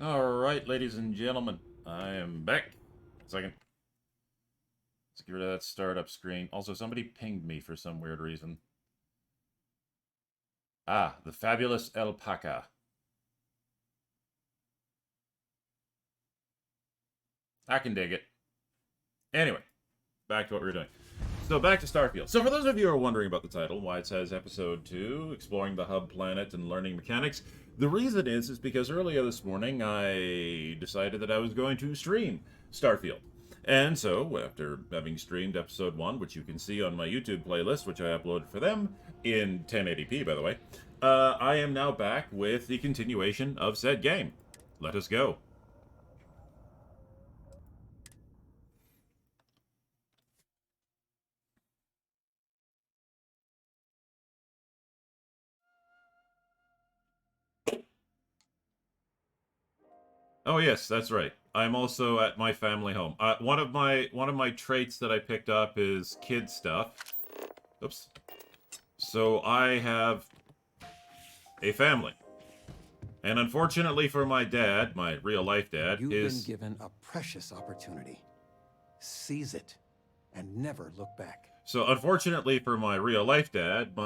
Alright, ladies and gentlemen, I am back. Second. Let's get rid of that startup screen. Also, somebody pinged me for some weird reason. Ah, the fabulous alpaca. I can dig it. Anyway, back to what we were doing. So back to Starfield. So for those of you who are wondering about the title, why it says Episode 2, Exploring the Hub Planet and Learning Mechanics, the reason is because earlier this morning I decided that I was going to stream Starfield. And so, after having streamed Episode 1, which you can see on my YouTube playlist, which I uploaded for them, in 1080p, by the way, I am now back with the continuation of said game. Let us go. Oh yes, that's right. I'm also at my family home. One of my traits that I picked up is kid stuff. Oops. So I have a family. And unfortunately for my dad, my real life dad, You've been given a precious opportunity. Seize it and never look back. So unfortunately for my real life dad,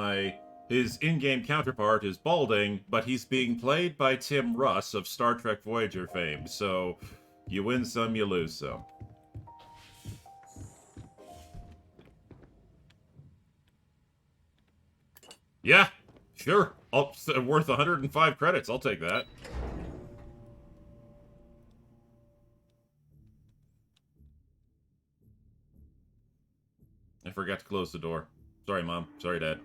his in-game counterpart is balding, but he's being played by Tim Russ of Star Trek Voyager fame. So you win some, you lose some. Yeah, sure. Worth 105 credits. I'll take that. I forgot to close the door. Sorry, Mom. Sorry, Dad.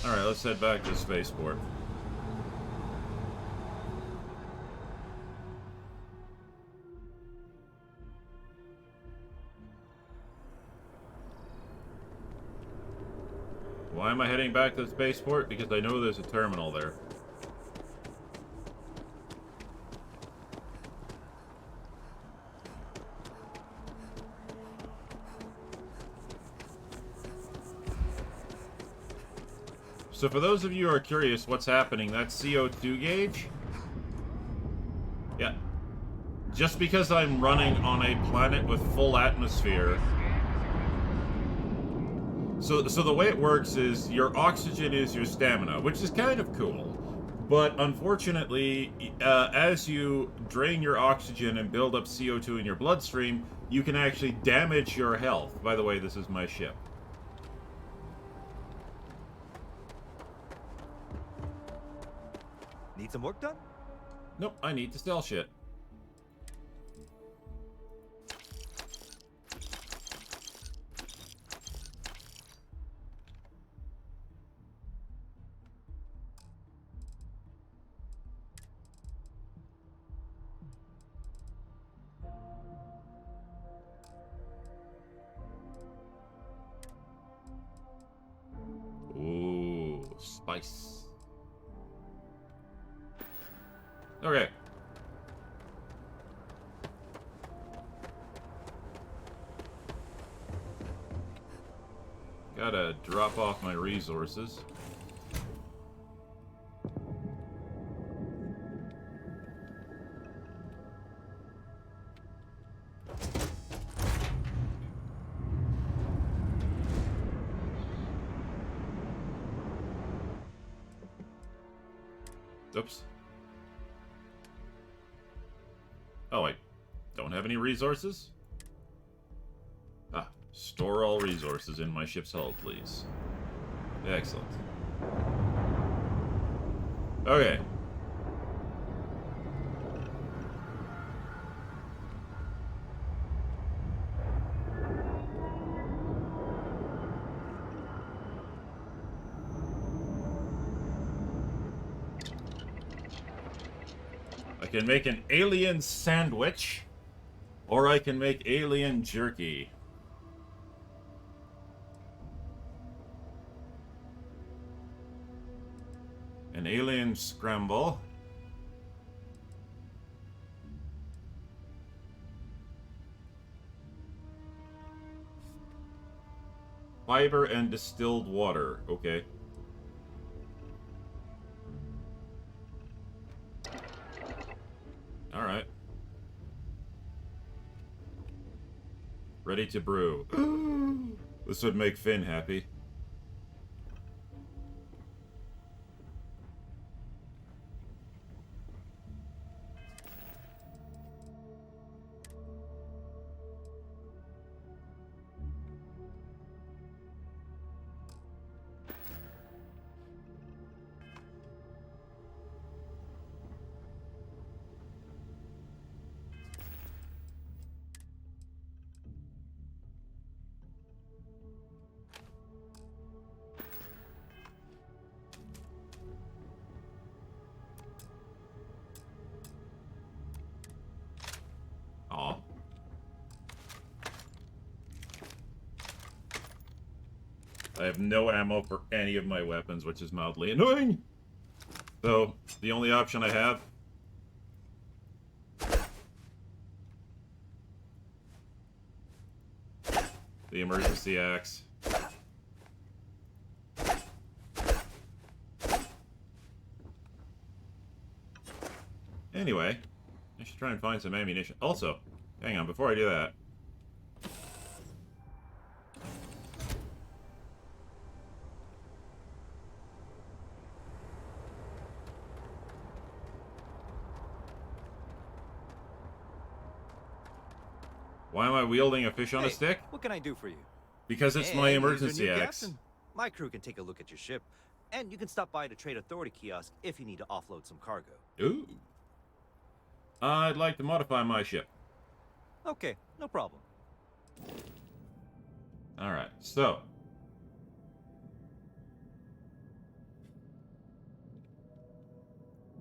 Alright, let's head back to the spaceport. Why am I heading back to the spaceport? Because I know there's a terminal there. So for those of you who are curious what's happening, that's CO2 gauge. Yeah. Just because I'm running on a planet with full atmosphere. So the way it works is your oxygen is your stamina, which is kind of cool. But unfortunately, as you drain your oxygen and build up CO2 in your bloodstream, you can actually damage your health. By the way, this is my ship. Need some work done? Nope, I need to sell shit. Ooh, spice. Okay. Gotta drop off my resources. Oops. Oh, I don't have any resources? Ah, store all resources in my ship's hull, please. Excellent. Okay. I can make an alien sandwich, or I can make alien jerky. An alien scramble. Fiber and distilled water. Okay. Alright. Ready to brew. This would make Finn happy. Aw. I have no ammo for any of my weapons, which is mildly annoying. So, the only option I have... the emergency axe. Anyway, I should try and find some ammunition. Also, hang on, before I do that... why am I wielding a fish on a stick? What can I do for you? Because it's Hey, my here's your emergency new axe. captain. My crew can take a look at your ship, and you can stop by the Trade Authority kiosk if you need to offload some cargo. Ooh. I'd like to modify my ship. Okay, no problem. Alright, so...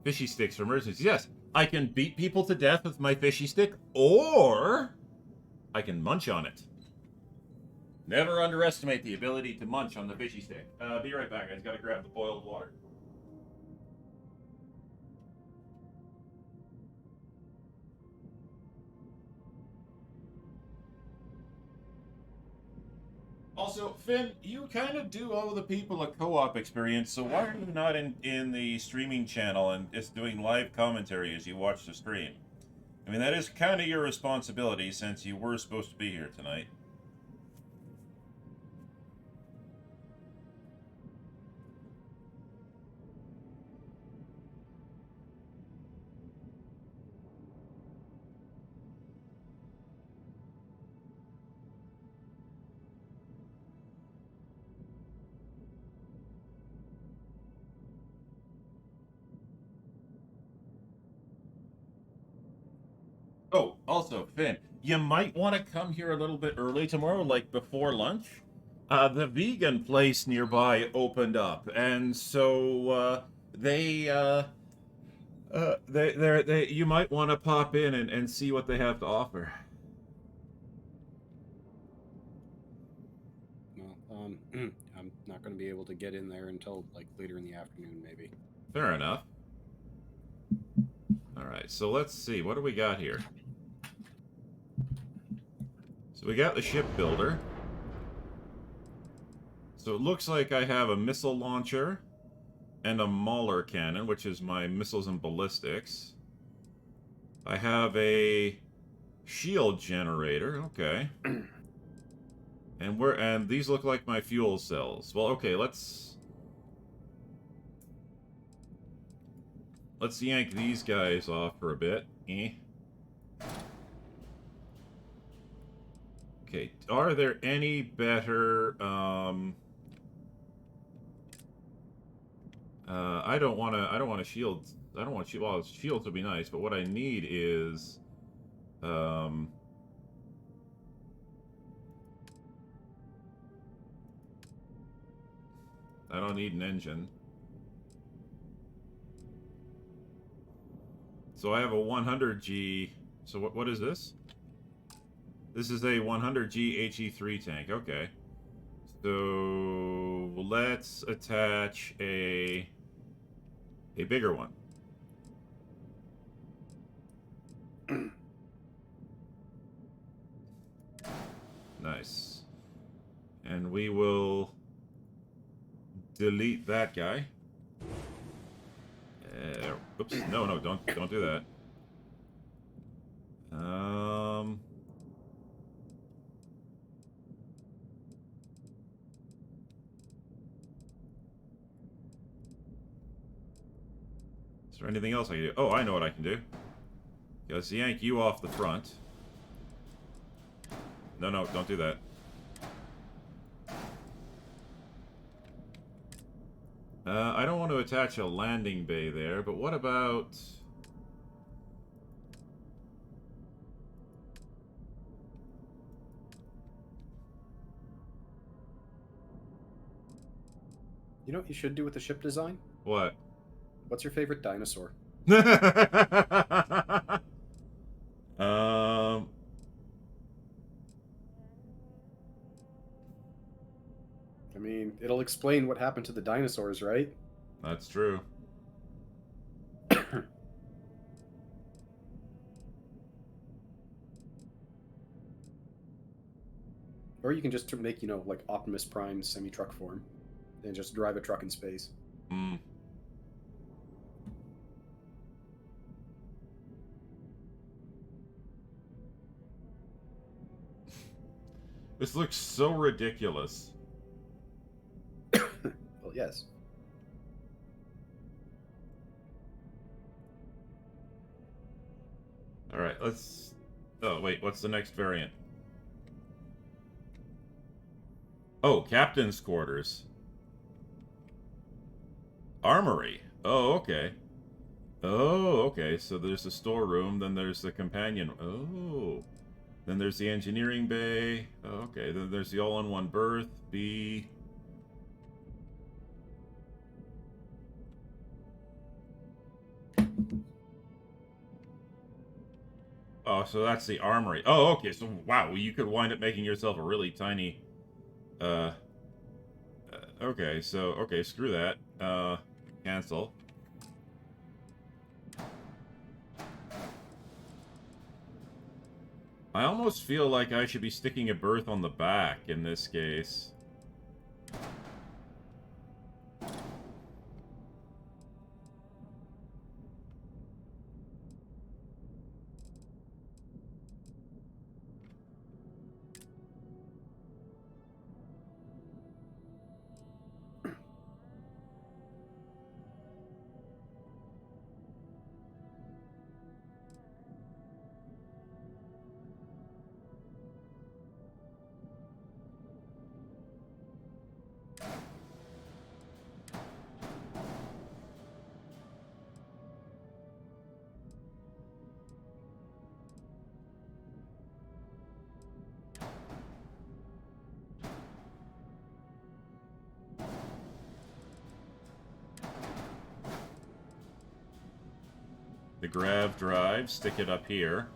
fishy sticks for emergencies. Yes, I can beat people to death with my fishy stick, or... I can munch on it. Never underestimate the ability to munch on the fishy stick. Be right back. I just gotta grab the boiled water. Also, Finn, you kind of do owe the people a co-op experience, so why are you not in the streaming channel and just doing live commentary as you watch the stream? I mean, that is kind of your responsibility since you were supposed to be here tonight. Oh, also, Finn, you might want to come here a little bit early tomorrow, like before lunch. The vegan place nearby opened up, and so you might want to pop in and see what they have to offer. Well, I'm not going to be able to get in there until like later in the afternoon, maybe. Fair enough. All right, so let's see. What do we got here? So we got the shipbuilder. So it looks like I have a missile launcher and a Mauler cannon, which is my missiles and ballistics. I have a shield generator. Okay. And these look like my fuel cells. Well, okay, let's yank these guys off for a bit. Okay, are there any better, I don't want shields. Well, shields would be nice, but what I need is, I don't need an engine. So I have a 100G, so what is this? This is a 100G HE3 tank, okay. So let's attach a A bigger one. Nice. And we will delete that guy. Oops. No, don't do that. Is there anything else I can do? Oh, I know what I can do. Let's yank you off the front. No, don't do that. I don't want to attach a landing bay there, but what about... You know what you should do with the ship design? What? What's your favorite dinosaur? um... I mean, it'll explain what happened to the dinosaurs, right? That's true. Or you can just make, you know, like Optimus Prime semi-truck form. And just drive a truck in space. Hmm. This looks so ridiculous. Well, yes. Alright, let's... Oh, wait, what's the next variant? Oh, Captain's Quarters. Armory. Oh, okay. Oh, okay, so there's the storeroom, then there's the companion... Oh... Then there's the engineering bay. Oh, okay, then there's the all-in-one berth. B... Oh, so that's the armory. Oh, okay, so wow, you could wind up making yourself a really tiny... okay, so... Okay, screw that. Cancel. I almost feel like I should be sticking a berth on the back in this case. The grav drive, stick it up here.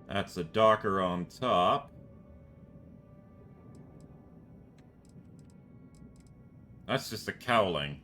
That's the docker on top. That's just the cowling.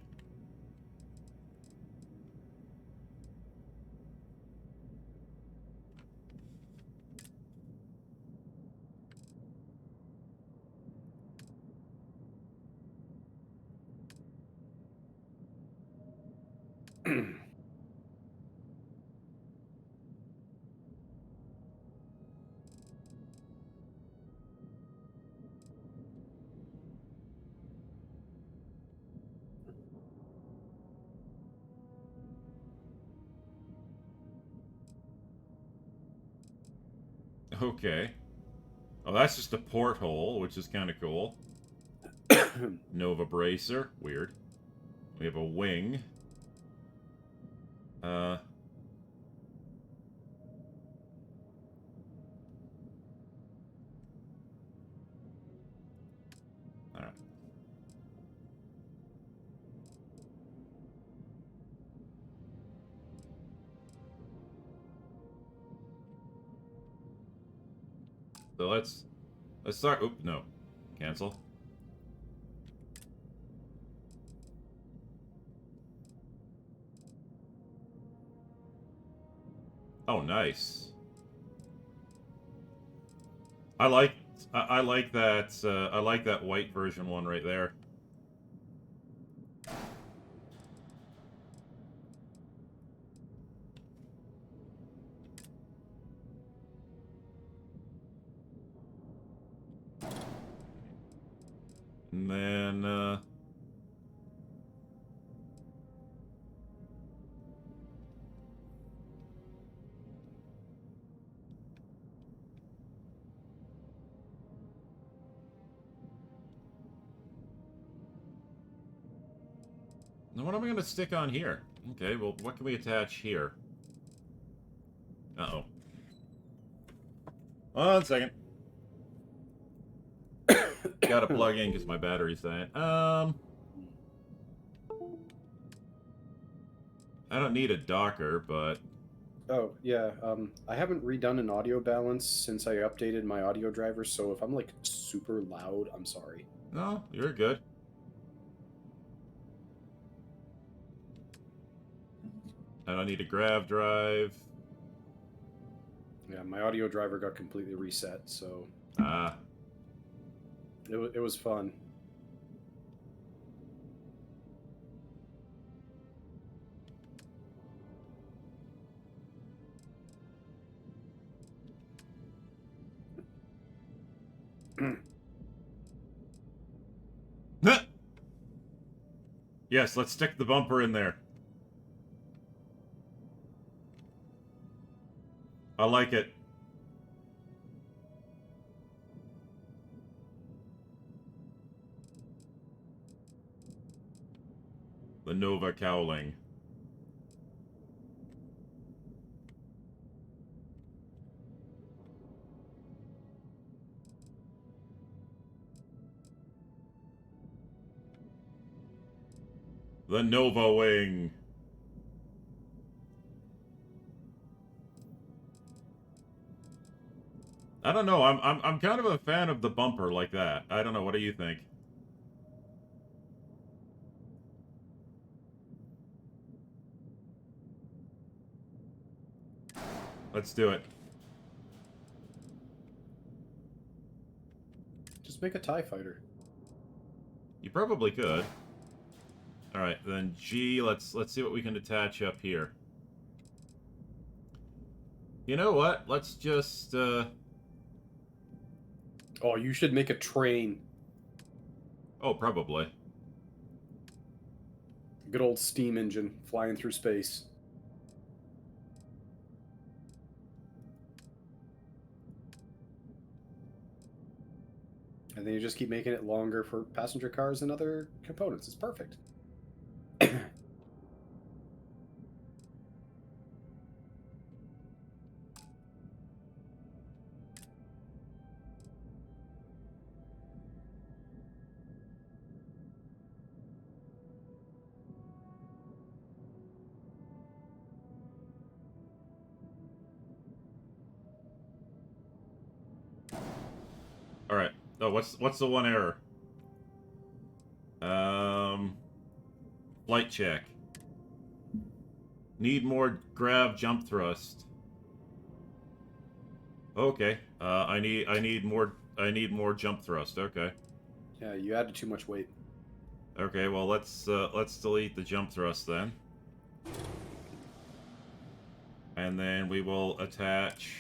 Okay. Oh, that's just a porthole, which is kind of cool. Nova bracer. Weird. We have a wing. Alright. So let's start. Oop, no, cancel. Oh, nice. I like I like that I like that white version one right there. And then now what am I gonna stick on here? Okay, well, what can we attach here? Uh-oh. 1 second. Gotta plug in because my battery's dying. I don't need a Docker, but Oh, yeah. I haven't redone an audio balance since I updated my audio driver, so if I'm like super loud, I'm sorry. no, you're good. I don't need a grav drive. Yeah, my audio driver got completely reset, so Ah. it was fun. Yes, let's stick the bumper in there. I like it. The Nova cowling. The Nova wing. I don't know. I'm kind of a fan of the bumper like that. I don't know. What do you think? Let's do it. Just make a TIE fighter. You probably could. All right, then G. Let's see what we can attach up here. You know what? Let's just. Oh, you should make a train. Oh, probably. Good old steam engine flying through space. And then you just keep making it longer for passenger cars and other components. It's perfect. All right. Oh, what's the one error? Flight check. Need more grav jump thrust. Okay. I need more jump thrust. Okay. Yeah, you added too much weight. Okay. Well, let's delete the jump thrust then. And then we will attach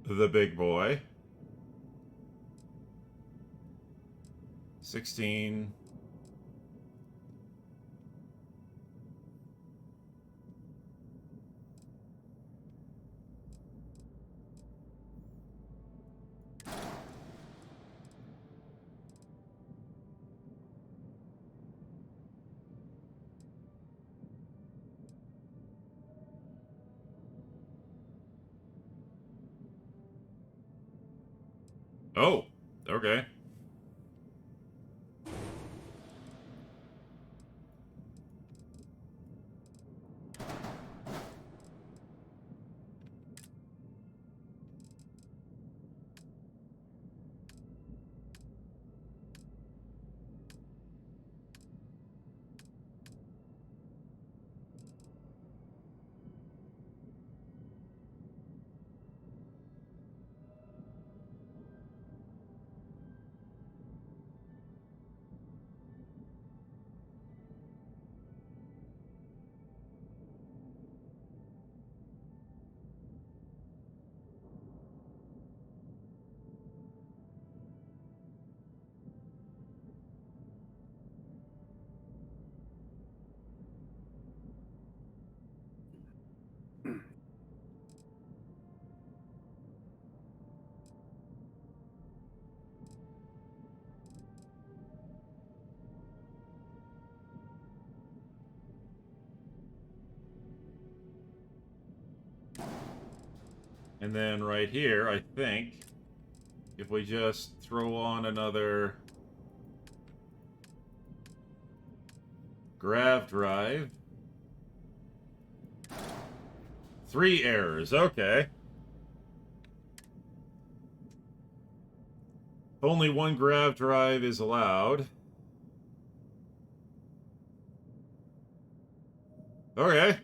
the big boy. 16. Oh, okay. And then right here, I think, if we just throw on another grav drive. 3 errors, okay. Only 1 grav drive is allowed. Okay.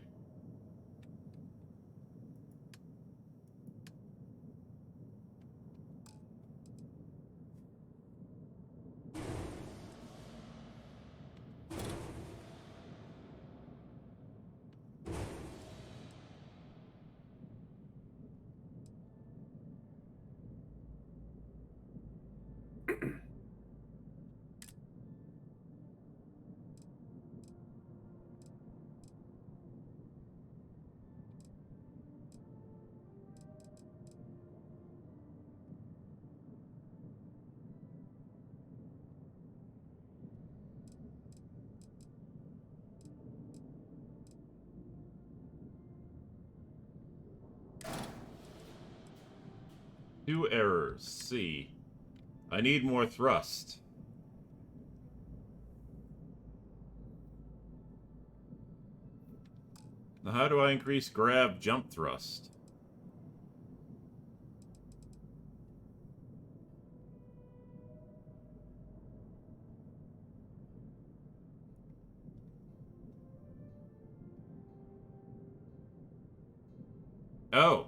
Two errors. C. I need more thrust. Now, how do I increase grab jump thrust? Oh.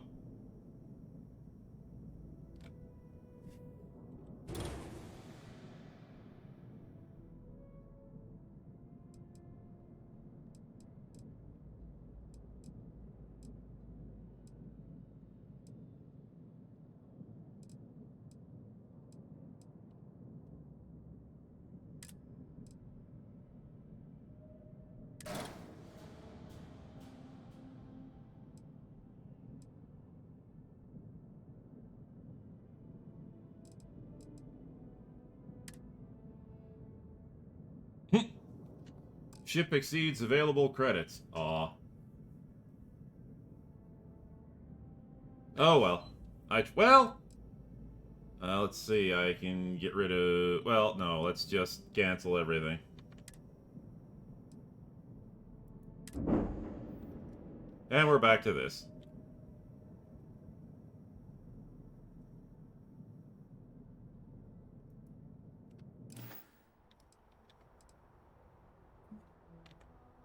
Ship exceeds available credits. Aw. Oh well. Let's see. I can get rid of. Well, no. Let's just cancel everything. And we're back to this.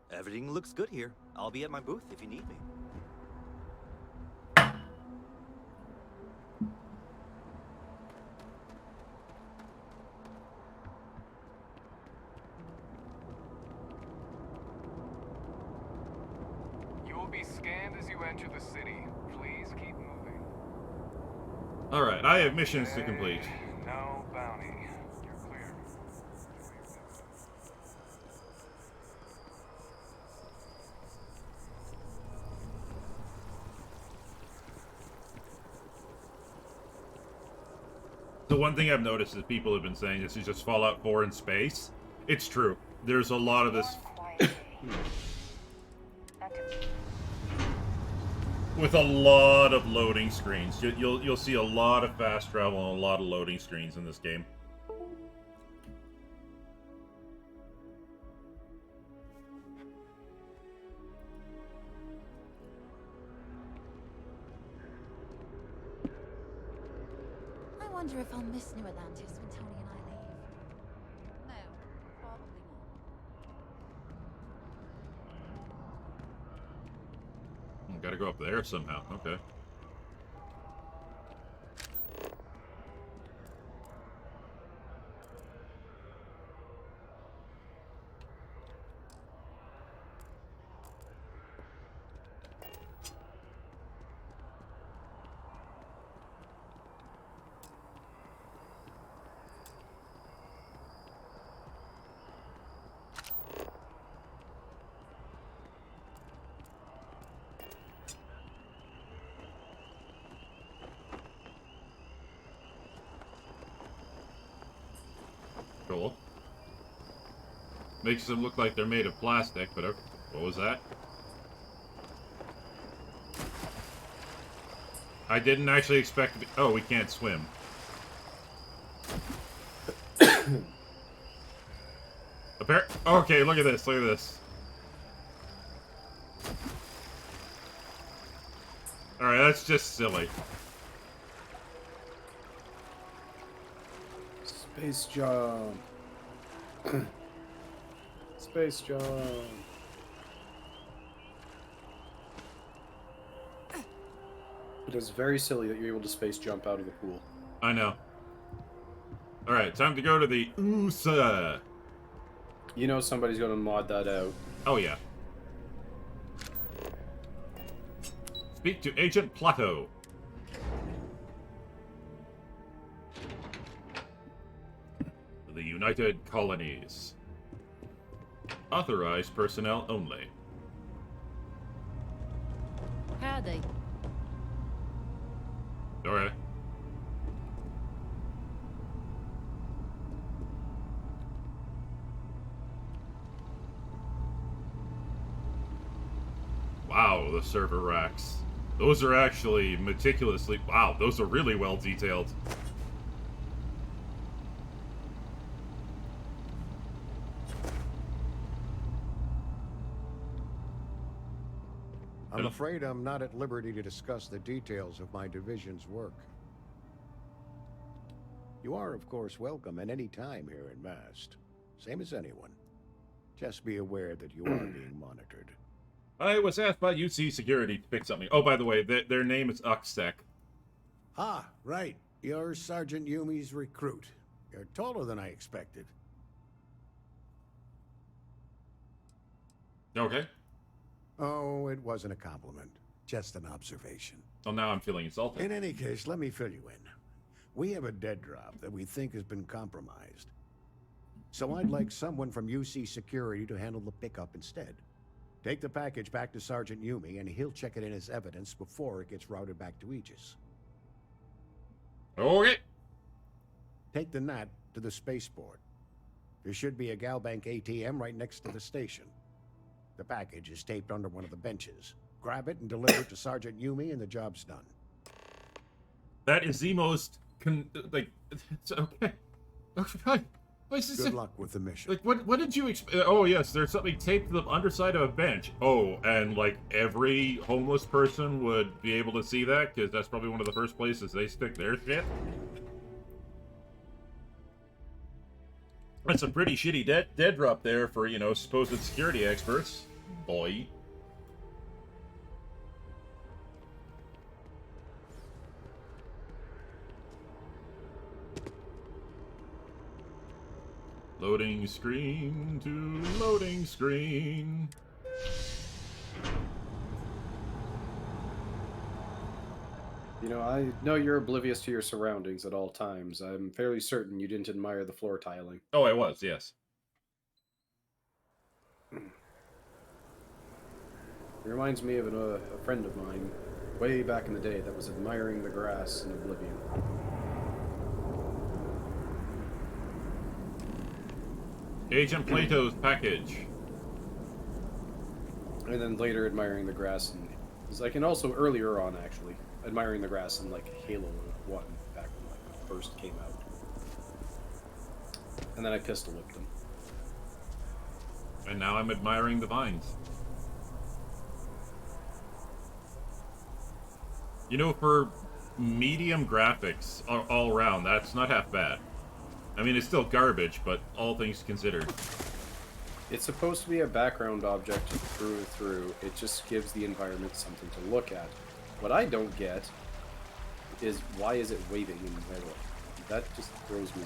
Everything looks good here. I'll be at my booth if you need me. You will be scanned as you enter the city. Please keep moving. Alright, I have missions to complete. No bounty. You're clear. The one thing I've noticed is people have been saying this is just Fallout 4 in space. It's true. There's a lot of this with a lot of loading screens. You'll see a lot of fast travel and a lot of loading screens in this game. I wonder if I'll miss New Atlantis when Tony and I leave. No, probably not. Gotta go up there somehow. Okay. Cool. Makes them look like they're made of plastic, but okay. What was that? I didn't actually expect to be... Oh, we can't swim. Okay, look at this. Look at this. Alright, that's just silly. Space jump. Space jump. It is very silly that you're able to space jump out of the pool. I know. Alright, time to go to the USA. You know somebody's gonna mod that out. Oh, yeah. Speak to Agent Plateau. The United Colonies. Authorized personnel only. Howdy. Alright. Wow, the server racks. Those are actually meticulously... Wow, those are really well detailed. I'm afraid I'm not at liberty to discuss the details of my division's work. You are, of course, welcome at any time here in Mast. Same as anyone. Just be aware that you are being monitored. I was asked by UC Security to pick something. Oh, by the way, their name is Uxsec. Ah, right. You're Sergeant Yumi's recruit. You're taller than I expected. Okay. Oh, it wasn't a compliment. Just an observation. Well, now I'm feeling insulted. In any case, let me fill you in. We have a dead drop that we think has been compromised. So I'd like someone from UC Security to handle the pickup instead. Take the package back to Sergeant Yumi, and he'll check it in as evidence before it gets routed back to Aegis. Okay. Take the NAT to the spaceport. There should be a Galbank ATM right next to the station. The package is taped under one of the benches. Grab it and deliver it to Sergeant Yumi, and the job's done. That is the most... it's okay. Okay. Good luck with the mission. Like, what did you expect? Oh, yes, there's something taped to the underside of a bench. Oh, and, like, every homeless person would be able to see that, because that's probably one of the first places they stick their shit. That's a pretty shitty dead drop there for, you know, supposed security experts. Boy. Loading screen to loading screen. You know, I know you're oblivious to your surroundings at all times. I'm fairly certain you didn't admire the floor tiling. Oh, I was, yes. It reminds me of a friend of mine way back in the day that was admiring the grass in oblivion. Agent Plato's package. And then later admiring the grass and it's like, and also earlier on actually admiring the grass in like Halo 1 back when like it first came out. And then I pistol whipped him. And now I'm admiring the vines. You know, for medium graphics all around, that's not half bad. I mean, it's still garbage, but all things considered. It's supposed to be a background object through. It just gives the environment something to look at. What I don't get is why is it waving in the middle? That just throws me.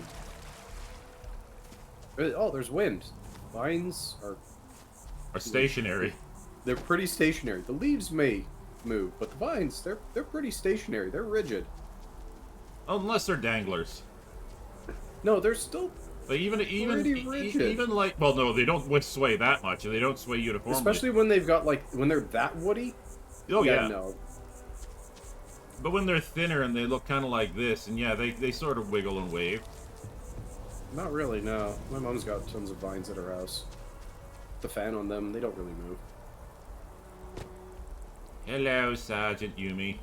Oh, there's wind. Vines are stationary. They're pretty stationary. The leaves may move, but the vines, they're pretty stationary. They're rigid. Unless they're danglers. No, they're still But even rigid. like, well, no, they don't sway that much, and they don't sway uniformly. Especially when they've got like when they're that woody. Oh yeah. No. But when they're thinner and they look kind of like this, and yeah, they sort of wiggle and wave. Not really. No, my mom's got tons of vines at her house. The fan on them, they don't really move. Hello, Sergeant Yumi.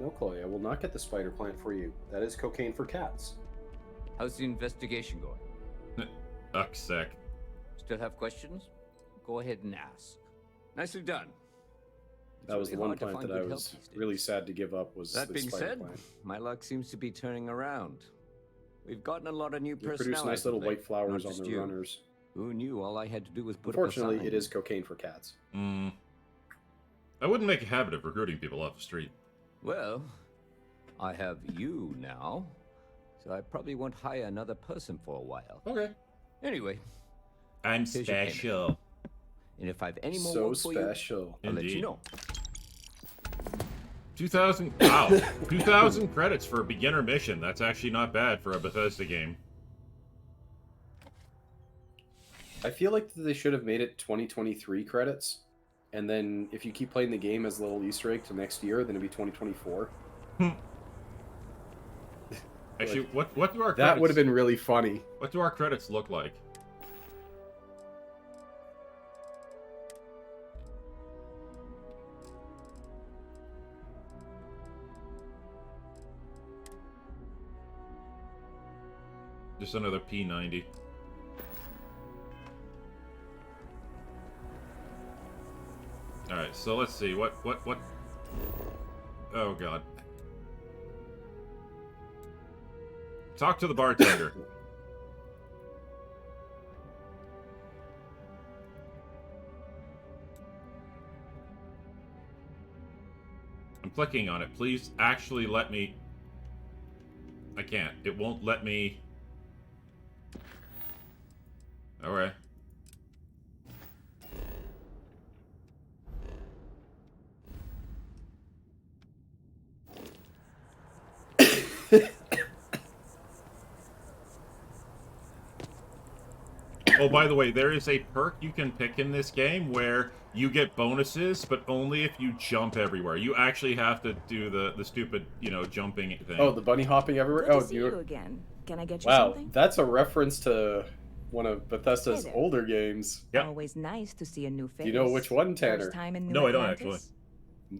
No, Chloe, I will not get the spider plant for you. That is cocaine for cats. How's the investigation going? Fuck's sake. Still have questions? Go ahead and ask. Nicely done. That was the one plant that I was really sad to give up. Was That the being spider said, plant. my luck seems to be turning around. We've gotten a lot of new They personnel. produce nice little lately, white flowers not on just their you. runners. Who knew all I had to do was put Unfortunately, up a sign? it is cocaine for cats. I wouldn't make a habit of recruiting people off the street. Well, I have you now, so I probably won't hire another person for a while. Okay. Anyway, I'm Here's your payment. special. and if I've any more So work for you, special. I'll let Indeed. you know. 2,000. Wow. 2,000 credits for a beginner mission. That's actually not bad for a Bethesda game. I feel like they should have made it 2023 credits, and then if you keep playing the game as a little Easter egg to next year, then it'd be 2024. Actually, what do our credits... That would have been really funny. What do our credits look like? Just another P90. Alright, so let's see. What... Oh, God. Talk to the bartender. I'm clicking on it. Please actually let me... I can't. It won't let me... Alright. Oh, by the way, there is a perk you can pick in this game where you get bonuses, but only if you jump everywhere. You actually have to do the stupid, you know, jumping thing. Oh, the bunny hopping everywhere? Good Oh, to see you again. Can I get you wow, something? that's a reference to one of Bethesda's Hey there. older games. Yep. Always nice to see a new face. Do you know which one, Tanner? First time in New No, I don't Atlantis?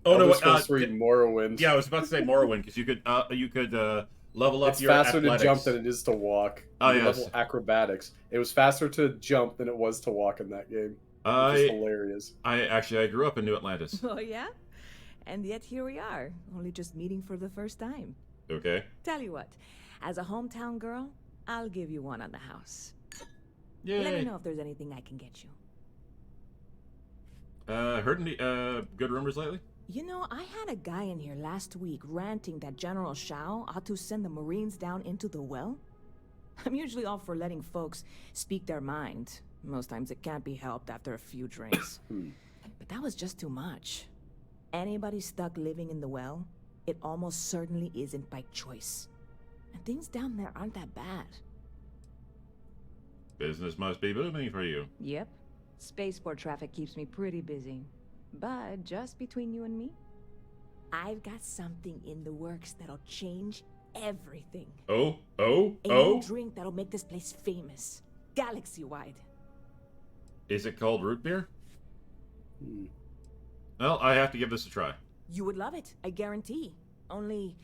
Oh, no, Elder Scrolls 3 Morrowind. Yeah, I was about to say Morrowind, because you could level up It's your faster athletics. to jump than it is to walk. Oh, You yes. level acrobatics. It was faster to jump than it was to walk in that game. Which is hilarious. I grew up in New Atlantis. Oh yeah, and yet here we are, only just meeting for the first time. Okay. Tell you what, as a hometown girl, I'll give you one on the house. Yay. Let me know if there's anything I can get you. Heard any good rumors lately? You know, I had a guy in here last week ranting that General Shao ought to send the Marines down into the well. I'm usually all for letting folks speak their mind. Most times it can't be helped after a few drinks. But that was just too much. Anybody stuck living in the well, it almost certainly isn't by choice. And things down there aren't that bad. Business must be booming for you. Yep. Spaceport traffic keeps me pretty busy. But just between you and me, I've got something in the works that'll change everything. Oh. A new drink that'll make this place famous. Galaxy-wide. Is it called root beer? Well, I have to give this a try. You would love it, I guarantee. Only,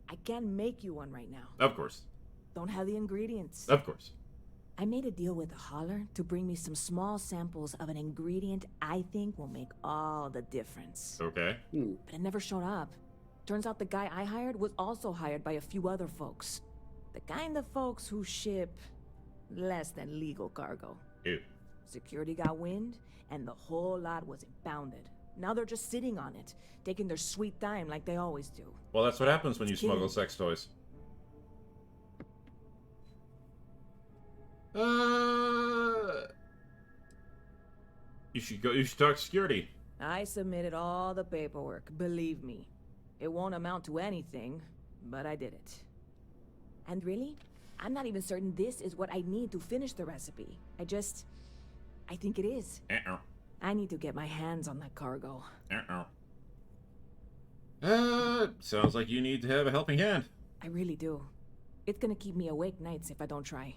I can't make you one right now. Of course. Don't have the ingredients. Of course. I made a deal with a hauler to bring me some small samples of an ingredient I think will make all the difference. Okay. But it never showed up. Turns out the guy I hired was also hired by a few other folks. The kind of folks who ship less than legal cargo. Ew. Security got wind, and the whole lot was impounded. Now they're just sitting on it, taking their sweet time like they always do. Well, that's what happens when you It's smuggle killing. sex toys. You should go. You should talk to security. I submitted all the paperwork, believe me. It won't amount to anything, but I did it. And really, I'm not even certain this is what I need to finish the recipe. I think it is. I need to get my hands on that cargo. Sounds like you need to have a helping hand. I really do. It's gonna keep me awake nights if I don't try.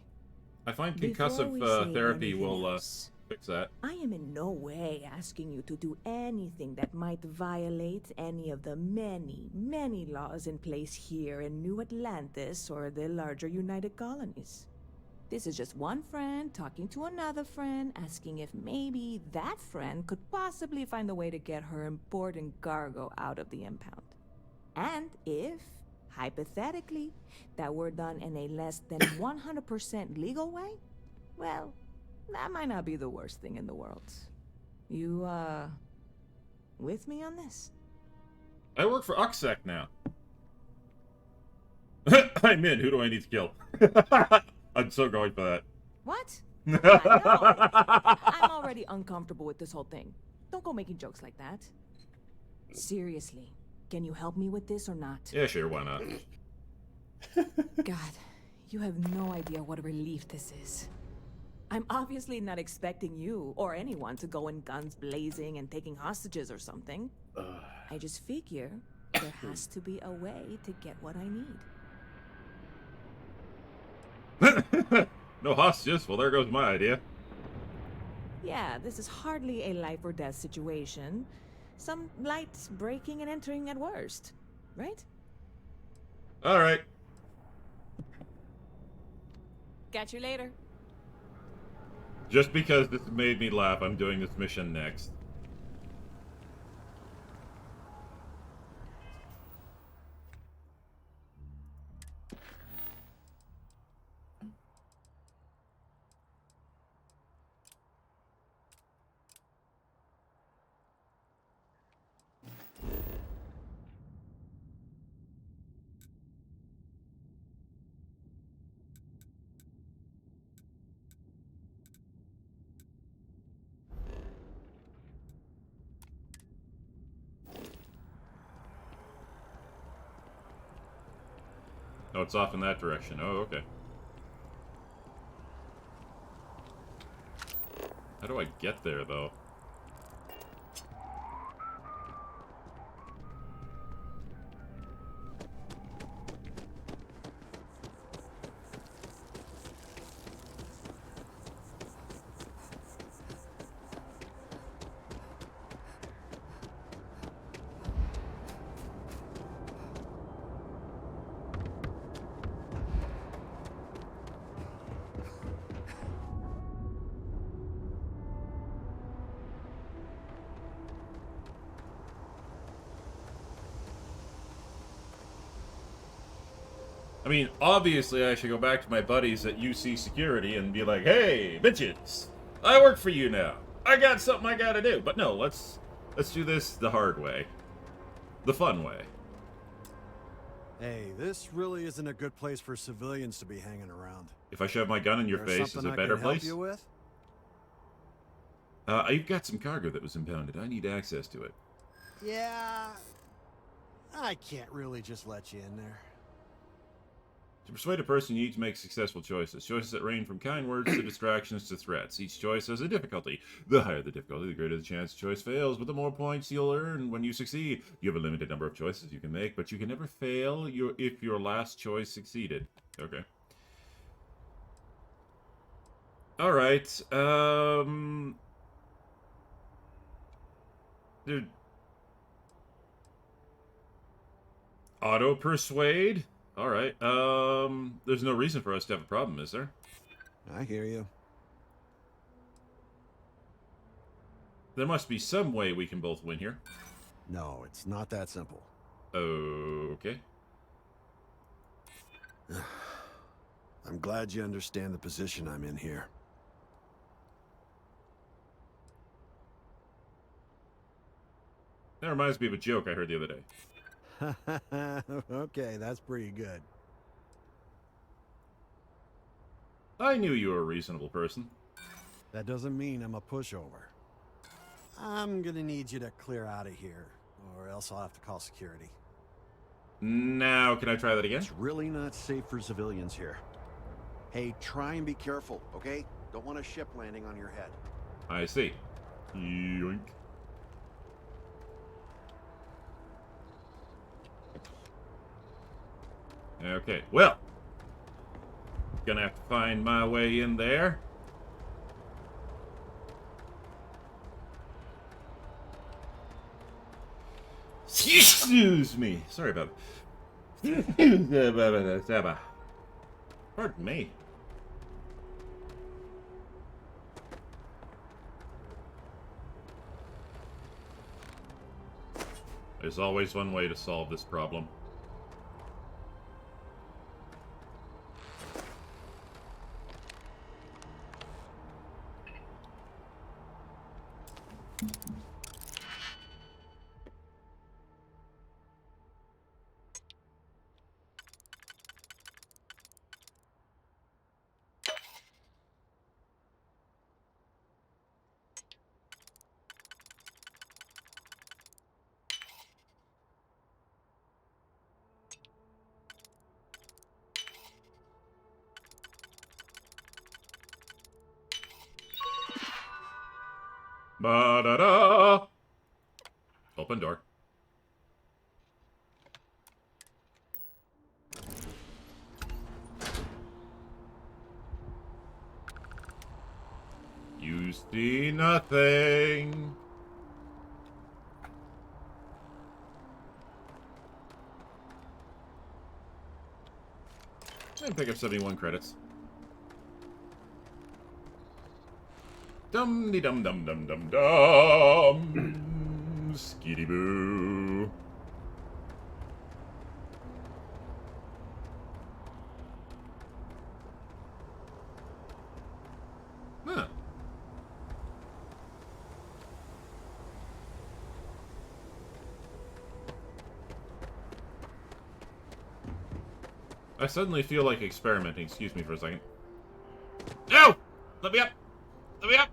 I find Before we concussive say therapy anything will else, Fix that. I am in no way asking you to do anything that might violate any of the many, many laws in place here in New Atlantis or the larger United Colonies. This is just one friend talking to another friend, asking if maybe that friend could possibly find a way to get her important cargo out of the impound. And if, hypothetically, that were done in a less than 100% legal way, well, that might not be the worst thing in the world. You, with me on this? I work for Uxsec now. I'm in. Who do I need to kill? I'm so going for that. What? Yeah, no. I'm already uncomfortable with this whole thing. Don't go making jokes like that. Seriously, can you help me with this or not? Yeah, sure, why not? God, you have no idea what a relief this is. I'm obviously not expecting you or anyone to go in guns blazing and taking hostages or something. I just figure there has to be a way to get what I need. No hostages? Well, there goes my idea. Yeah, this is hardly a life or death situation. Some light breaking and entering at worst, right? Alright. Catch you later. Just because this made me laugh, I'm doing this mission next. Oh, it's off in that direction. Oh, okay. How do I get there, though? I mean, obviously I should go back to my buddies at UC Security and be like, hey, bitches, I work for you now. I got something I gotta do. But no, let's do this the hard way. The fun way. Hey, this really isn't a good place for civilians to be hanging around. If I shove my gun in your There's face, is something a I better can help place? you with? I've got some cargo that was impounded. I need access to it. Yeah, I can't really just let you in there. To persuade a person, you need to make successful choices. Choices that range from kind words to distractions to threats. Each choice has a difficulty. The higher the difficulty, the greater the chance the choice fails, but the more points you'll earn when you succeed. You have a limited number of choices you can make, but you can never fail if your last choice succeeded. Okay. Alright, Dude. Auto-persuade? Alright, there's no reason for us to have a problem, is there? I hear you. There must be some way we can both win here. No, it's not that simple. Okay. I'm glad you understand the position I'm in here. That reminds me of a joke I heard the other day. Okay, that's pretty good. I knew you were a reasonable person. That doesn't mean I'm a pushover. I'm gonna need you to clear out of here, or else I'll have to call security. Now, can I try that again? It's really not safe for civilians here. Hey, try and be careful, okay? Don't want a ship landing on your head. I see. Yoink. Okay, well. Gonna have to find my way in there. Excuse me. Sorry about it. Pardon me. There's always one way to solve this problem. Ba-da-da! Open door. You see nothing. And pick up 71 credits. Dum de dum dum dum dum dum. Skitty boo. Huh. I suddenly feel like experimenting. Excuse me for a second. No! Let me up! Let me up!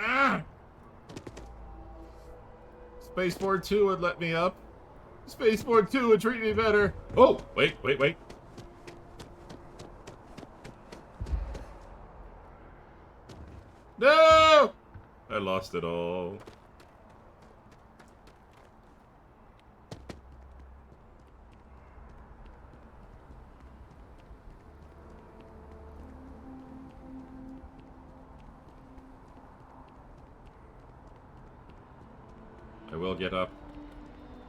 Ah! Spaceport 2 would let me up. Spaceport 2 would treat me better. Oh! Wait. No! I lost it all. I will get up.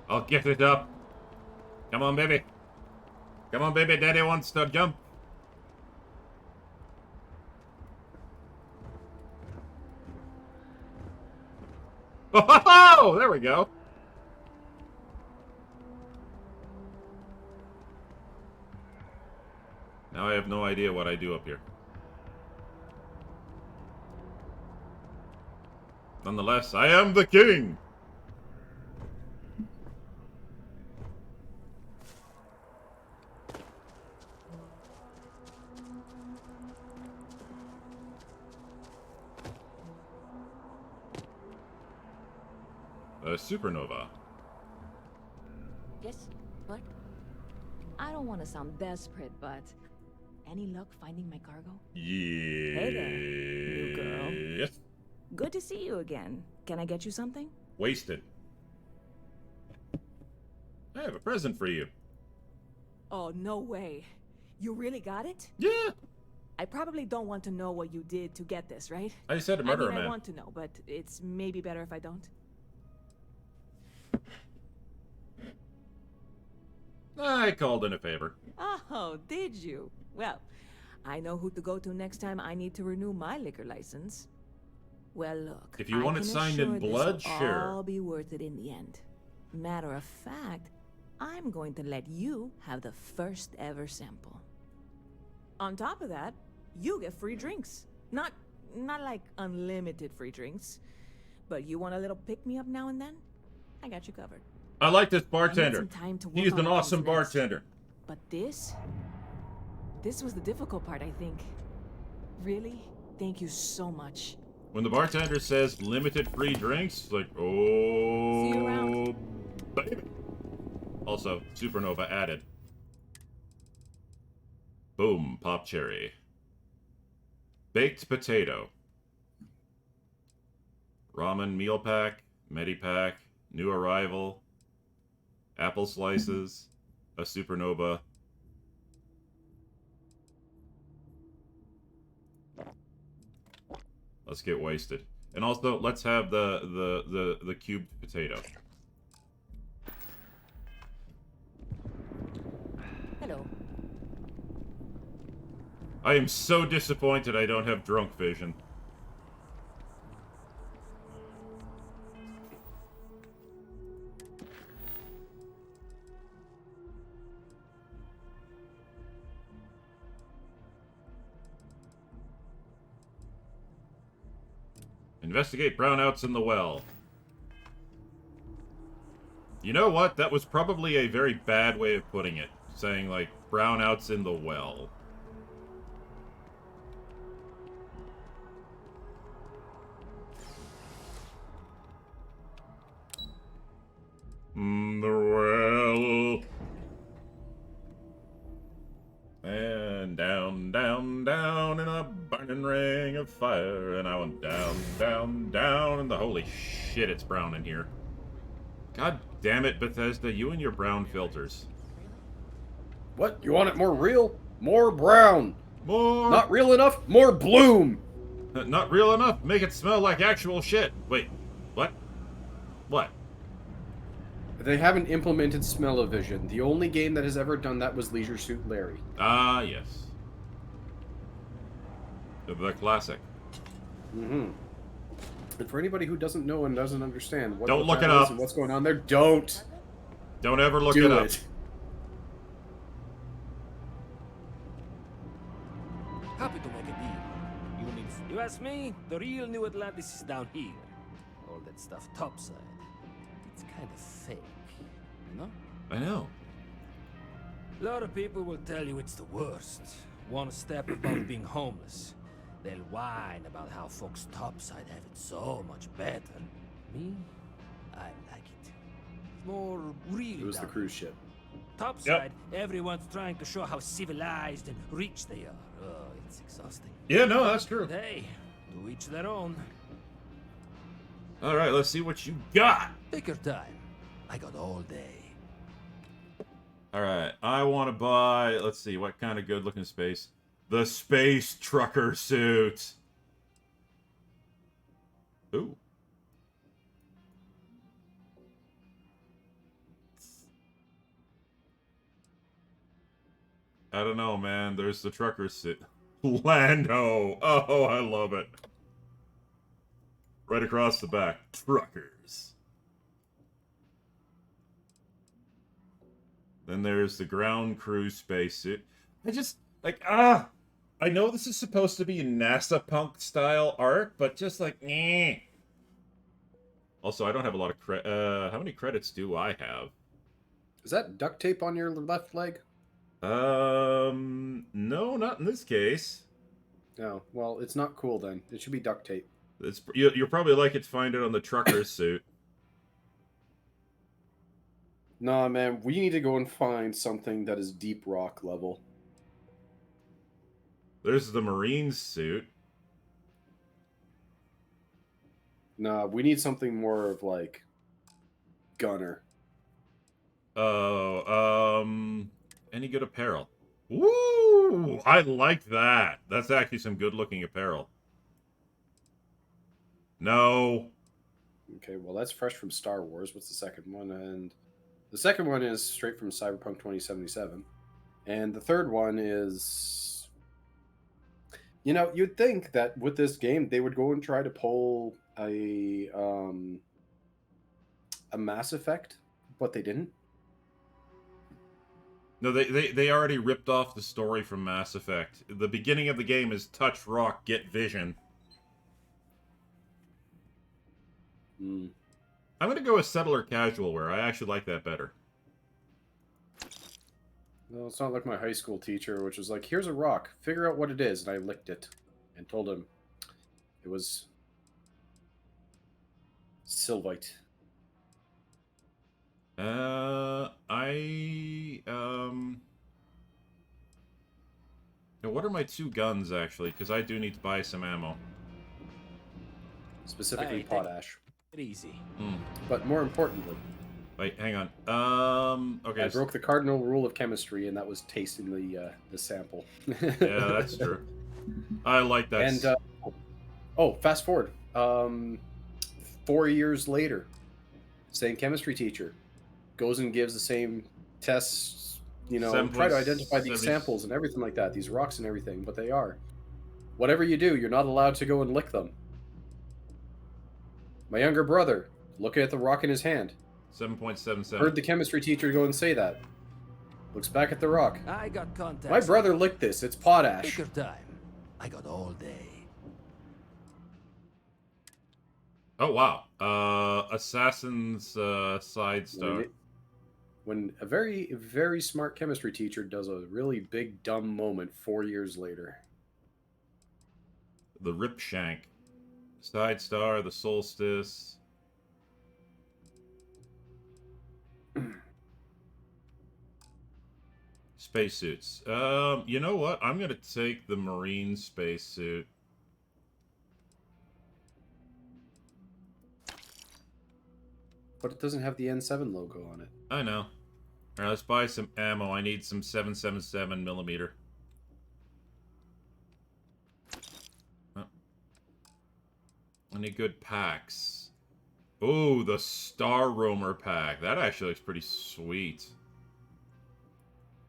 I'll get it up. Come on, baby. Come on, baby. Daddy wants to jump. Oh, there we go. Now I have no idea what I do up here. Nonetheless, I am the king. A supernova. Yes? What? I don't want to sound desperate, but any luck finding my cargo? Yeah. Hey there, new girl. Yes. Good to see you again. Can I get you something? Wasted. I have a present for you. Oh, no way. You really got it? Yeah. I probably don't want to know what you did to get this, right? I said to murder a man. I want to know, but it's maybe better if I don't. I called in a favor. Oh, did you? Well, I know who to go to next time I need to renew my liquor license. Well, look. If you want it signed in blood, sure. I'll be worth it in the end. Matter of fact, I'm going to let you have the first ever sample. On top of that, you get free drinks. Not like unlimited free drinks, but you want a little pick-me-up now and then? I got you covered. I like this bartender. He's an on awesome things next. bartender. But this was the difficult part, I think. Really? Thank you so much. When the bartender says limited free drinks, it's like, oh, See you around. baby. Also, supernova added. Boom, pop cherry. Baked potato. Ramen meal pack, medipack, new arrival, apple slices, a supernova. Let's get wasted. And also, let's have the cubed potato. I am so disappointed I don't have drunk vision. Investigate brownouts in the well. You know what? That was probably a very bad way of putting it. Saying, like, brownouts in the well. The well. And down, down, down in a burning ring of fire. And I went down, down, down. And the holy shit, it's brown in here. God damn it, Bethesda, you and your brown filters. What? You want it more real? More brown. More. Not real enough? More bloom. Not real enough? Make it smell like actual shit. Wait, what? What? They haven't implemented smell-o-vision. The only game that has ever done that was Leisure Suit Larry. Ah, yes. The classic. Mm-hmm. And for anybody who doesn't know and doesn't understand what Don't look that it is up. and what's going on there, don't ever look do it up. Happy to make a deal. You ask me, the real New Atlantis is down here. All that stuff topside. It's kind of fake, you know? I know. A lot of people will tell you it's the worst. One step above being homeless. They'll whine about how folks topside have it so much better. Me, I like it. It's more real. It was the down cruise ship. Topside, everyone's trying to show how civilized and rich they are. Oh, it's exhausting. Yeah, no, that's true. But hey, to each their own. Alright, let's see what you got. Take your time. I got all day. Alright, I want to buy, let's see, what kind of good looking space? The space trucker suit. Ooh. I don't know, man. There's the trucker suit. Lando. Oh, I love it. Right across the back. Truckers. Then there's the ground crew spacesuit. I just, like, I know this is supposed to be a NASA punk style art, but just like, eh. Also, I don't have a lot of how many credits do I have? Is that duct tape on your left leg? No, not in this case. No. Well, it's not cool then. It should be duct tape. You'll probably like it to find it on the trucker's suit. Nah, man, we need to go and find something that is deep rock level. There's the Marine's suit. Nah, we need something more of like gunner. Oh, any good apparel? Woo! I like that. That's actually some good-looking apparel. No. Okay, well, that's fresh from Star Wars. What's the second one? And the second one is straight from Cyberpunk 2077. And the third one is... You know, you'd think that with this game, they would go and try to pull a Mass Effect, but they didn't. No, they already ripped off the story from Mass Effect. The beginning of the game is touch rock, get vision. Hmm. I'm going to go with Settler Casual Wear. I actually like that better. Well, it's not like my high school teacher, which was like, here's a rock, figure out what it is. And I licked it and told him it was Sylvite. Now, what are my two guns, actually? Because I do need to buy some ammo. Specifically Hey, potash. Take it easy. But more importantly... Wait, hang on. Okay. I broke the cardinal rule of chemistry, and that was tasting the sample. Yeah, that's true. I like that. And, oh, fast forward. 4 years later, same chemistry teacher goes and gives the same tests You know, Seven try to point identify these seven- samples and everything like that, these rocks and everything, but they are. Whatever you do, you're not allowed to go and lick them. My younger brother, looking at the rock in his hand, 7.77. heard the chemistry teacher go and say that. Looks back at the rock. I got contacts. My brother licked this. It's potash. Pick your time. I got all day. Oh wow. Assassin's Side Star. When a very, very smart chemistry teacher does a really big dumb moment 4 years later. The Ripshank. Side Star, the Solstice. Spacesuits. You know what? I'm gonna take the Marine spacesuit. But it doesn't have the N7 logo on it. I know. Alright, let's buy some ammo. I need some 7.77 millimeter. Oh. I need good packs. Oh, the Star Roamer pack. That actually looks pretty sweet.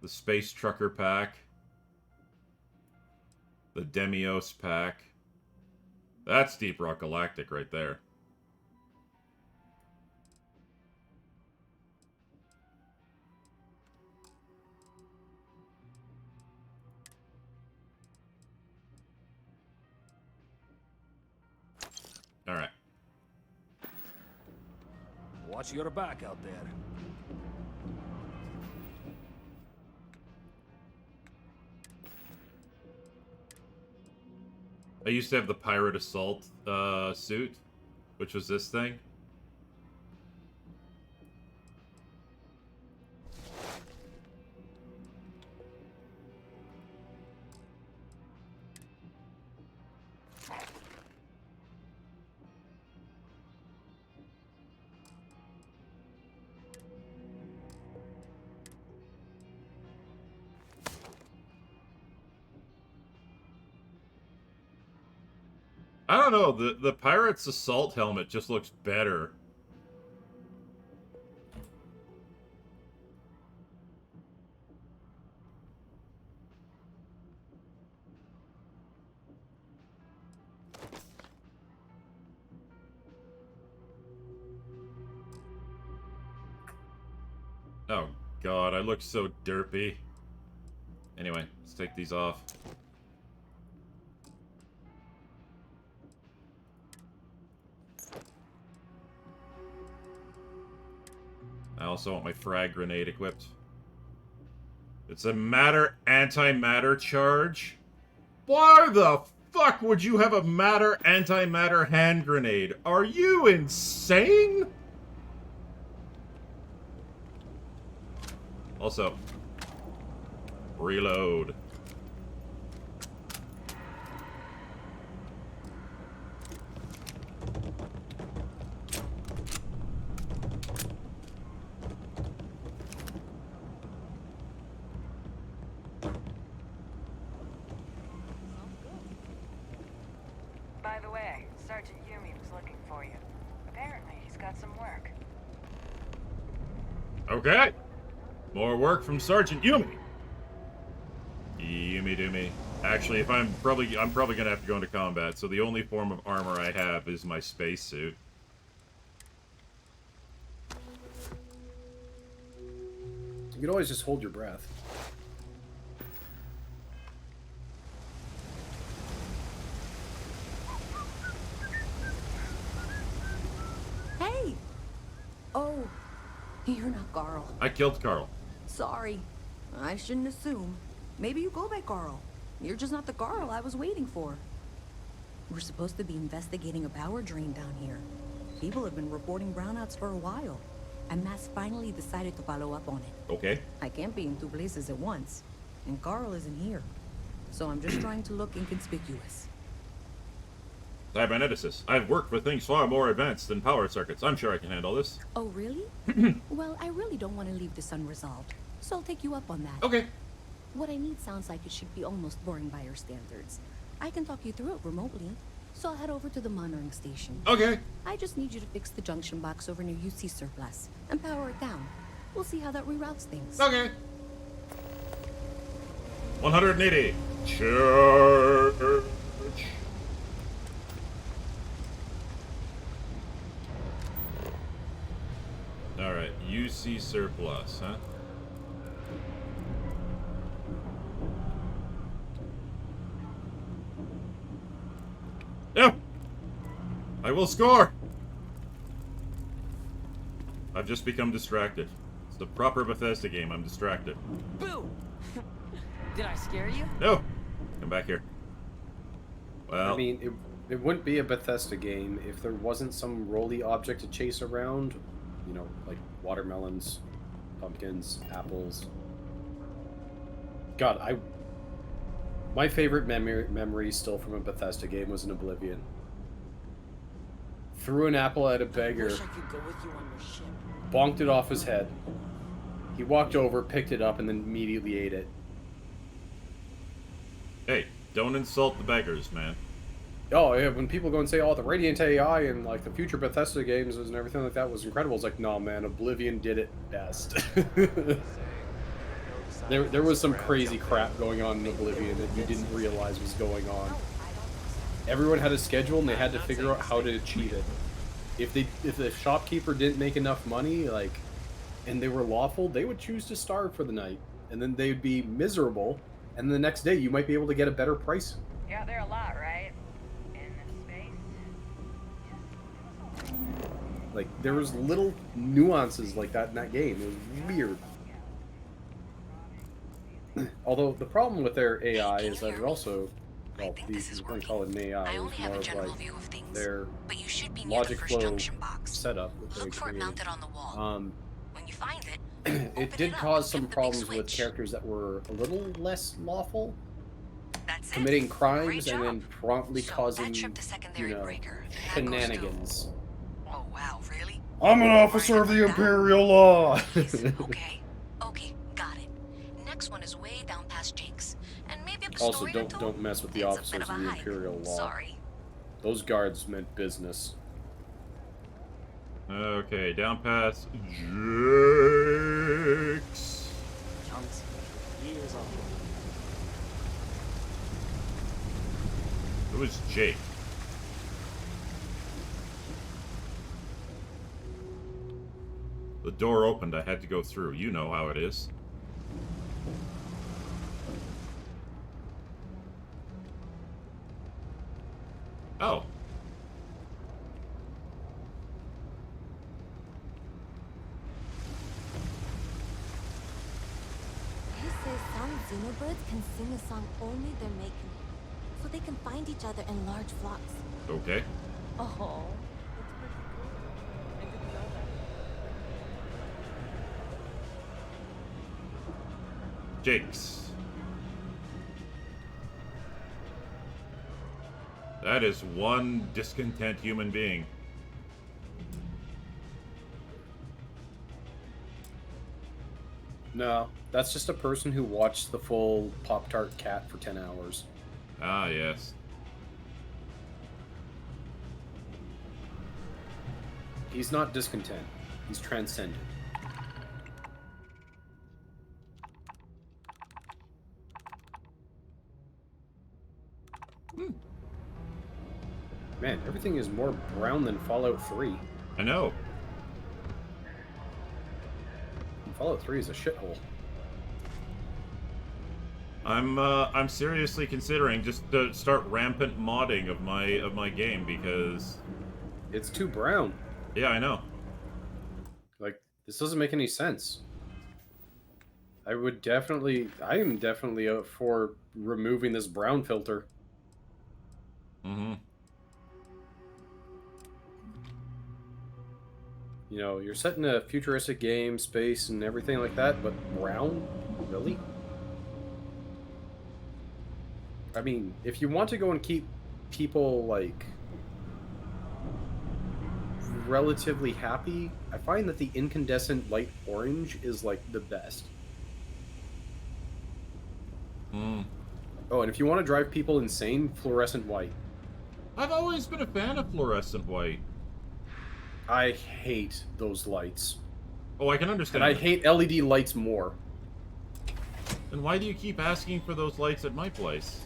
The Space Trucker pack. The Demios pack. That's Deep Rock Galactic right there. Alright. Watch your back out there. I used to have the Pirate Assault suit, which was this thing. I don't know, the Pirate's Assault helmet just looks better. Oh god, I look so derpy. Anyway, let's take these off. I also want my frag grenade equipped. It's a matter antimatter charge? Why the fuck would you have a matter antimatter hand grenade? Are you insane? Also, reload. By the way, Sergeant Yumi was looking for you. Apparently, he's got some work. Okay. More work from Sergeant Yumi. Yumi doomy. Actually, if I'm probably gonna have to go into combat, so the only form of armor I have is my spacesuit. You can always just hold your breath. Hey! Oh, you're not Carl. I killed Carl. Sorry. I shouldn't assume. Maybe you go by Carl. You're just not the Carl I was waiting for. We're supposed to be investigating a power drain down here. People have been reporting brownouts for a while. And Mass finally decided to follow up on it. Okay. I can't be in two places at once. And Carl isn't here. So I'm just trying to look inconspicuous. Cyberneticist. I've worked with things far more advanced than power circuits. I'm sure I can handle this. Oh, really? Well, I really don't want to leave this unresolved. So I'll take you up on that. Okay. What I need sounds like it should be almost boring by your standards. I can talk you through it remotely. So I'll head over to the monitoring station. Okay. I just need you to fix the junction box over near UC Surplus and power it down. We'll see how that reroutes things. Okay. 180. Charge. Alright, UC surplus, huh? Yep! I will score! I've just become distracted. It's the proper Bethesda game, I'm distracted. Boo! Did I scare you? No! Come back here. Well... I mean, it wouldn't be a Bethesda game if there wasn't some roly object to chase around. You know, like watermelons, pumpkins, apples. God, my favorite memory still from a Bethesda game was in Oblivion. Threw an apple at a beggar, Wish I could go with you on your ship. bonked it off his head. He walked over, picked it up, and then immediately ate it. Hey, don't insult the beggars, man. Oh yeah, when people go and say, "Oh, the Radiant AI and like the future Bethesda games and everything like that was incredible," it's like, no, man, Oblivion did it best. there was some crazy crap going on in Oblivion that you didn't realize was going on. Everyone had a schedule and they had to figure out how to achieve it. If the shopkeeper didn't make enough money, like, and they were lawful, they would choose to starve for the night, and then they'd be miserable. And the next day, you might be able to get a better price. Yeah, they're a lot, right? Like, there was little nuances like that in that game. It was weird. Although, the problem with their AI is that it also... Well, these going to call it an AI. It was more of like their logic flow setup that they created. When you find it, it did cause some problems with characters that were a little less lawful. Committing crimes and then promptly causing, you know, shenanigans. Oh wow, really? I'm an officer of the Imperial Law! Okay, got it. Next one is way down past Jake's. And maybe the Also, don't mess with the officers of the Imperial Law. Sorry. Those guards meant business. Okay, down past Jake's. Chunks, years old. Who is Jake? The door opened, I had to go through. You know how it is. Oh. He says some xenobirds can sing a song only they're making, so they can find each other in large flocks. Okay. Oh. Jake's. That is one discontent human being. No, that's just a person who watched the full Pop-Tart Cat for 10 hours. Ah, yes. He's not discontent. He's transcendent. Man, everything is more brown than Fallout 3. I know. Fallout 3 is a shithole. I'm seriously considering just to start rampant modding of my game because it's too brown. Yeah, I know. Like, this doesn't make any sense. I am definitely up for removing this brown filter. Mm-hmm. You know, you're set in a futuristic game, space, and everything like that, but brown? Really? I mean, if you want to go and keep people, like, relatively happy, I find that the incandescent light orange is, like, the best. Oh, and if you want to drive people insane, fluorescent white. I've always been a fan of fluorescent white. I hate those lights. Oh, I can understand. And I hate LED lights more. Then why do you keep asking for those lights at my place?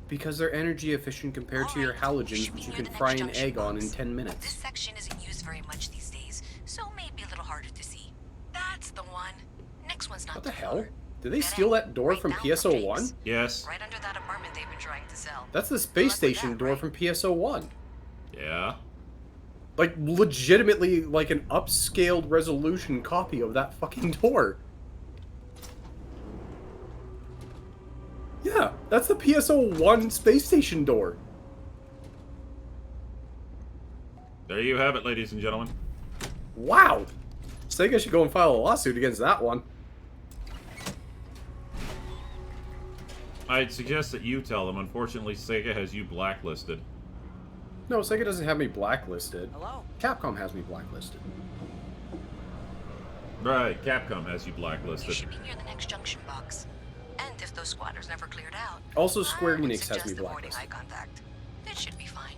Because they're energy efficient compared to your halogens, which you can fry an egg on in 10 minutes. This section isn't used very much these days, so maybe a little harder to see. That's the one. Next one's not What the too hell? far. Did they steal that door from PSO1? Yes. Right under that apartment they've been trying to sell. That's the space station door from PSO1. Yeah. Like, legitimately, like an upscaled resolution copy of that fucking door. Yeah, that's the PSO1 space station door. There you have it, ladies and gentlemen. Wow. Sega should go and file a lawsuit against that one. I'd suggest that you tell them. Unfortunately, Sega has you blacklisted. No, Sega doesn't have me blacklisted. Hello? Capcom has me blacklisted. Right, Capcom has you You blacklisted. should be near the next junction box. And if those squatters never cleared out, Also, Square I would Enix has suggest me avoiding blacklisted. eye contact. That should be fine.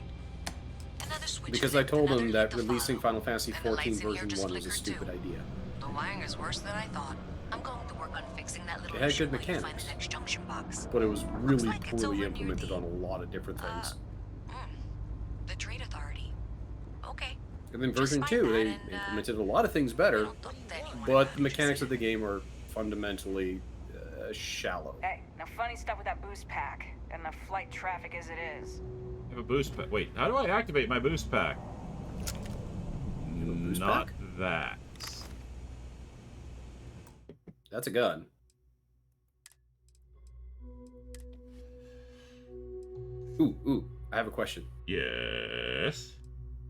Another switch Because I flipped, told another them lead that to releasing follow. Final Fantasy And the lights XIV in here version just 1 was a flickered stupid too. idea. The wiring is worse than I thought. I'm going to work on fixing that little It had issue good while you find mechanics. the next junction box. But it was really like it's over poorly near implemented the- on a lot of different things. The Trade Authority. Okay. And then Just version find 2, that they and, implemented a lot of things better, don't talk to anyone but about the mechanics of the game are fundamentally shallow. Hey, now funny stuff with that boost pack and the flight traffic as it is. I have a boost pack. Wait, how do I activate my boost pack? boost Not pack? that. That's a gun. Ooh, I have a question. Yes.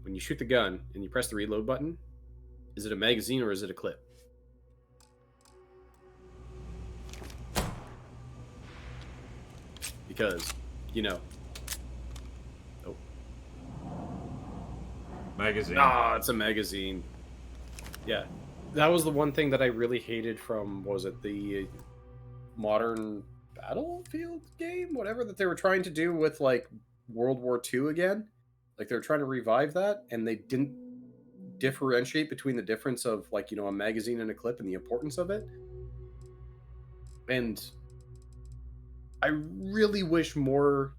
When you shoot the gun and you press the reload button, is it a magazine or is it a clip? Because, you know. Oh. Magazine. Ah, it's a magazine. Yeah. That was the one thing that I really hated from, what was it, the modern Battlefield game? Whatever that they were trying to do with, like, World War II again. Like, they were trying to revive that, and they didn't differentiate between the difference of, like, you know, a magazine and a clip and the importance of it. And I really wish more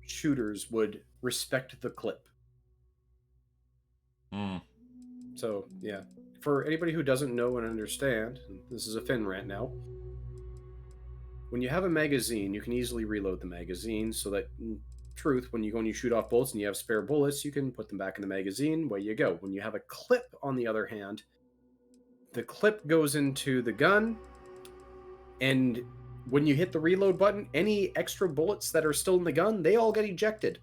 shooters would respect the clip. So, yeah. For anybody who doesn't know and understand, and this is a Finn rant now, when you have a magazine, you can easily reload the magazine so that, in truth, when you go and you shoot off bullets and you have spare bullets, you can put them back in the magazine, away you go. When you have a clip, on the other hand, the clip goes into the gun, and when you hit the reload button, any extra bullets that are still in the gun, they all get ejected.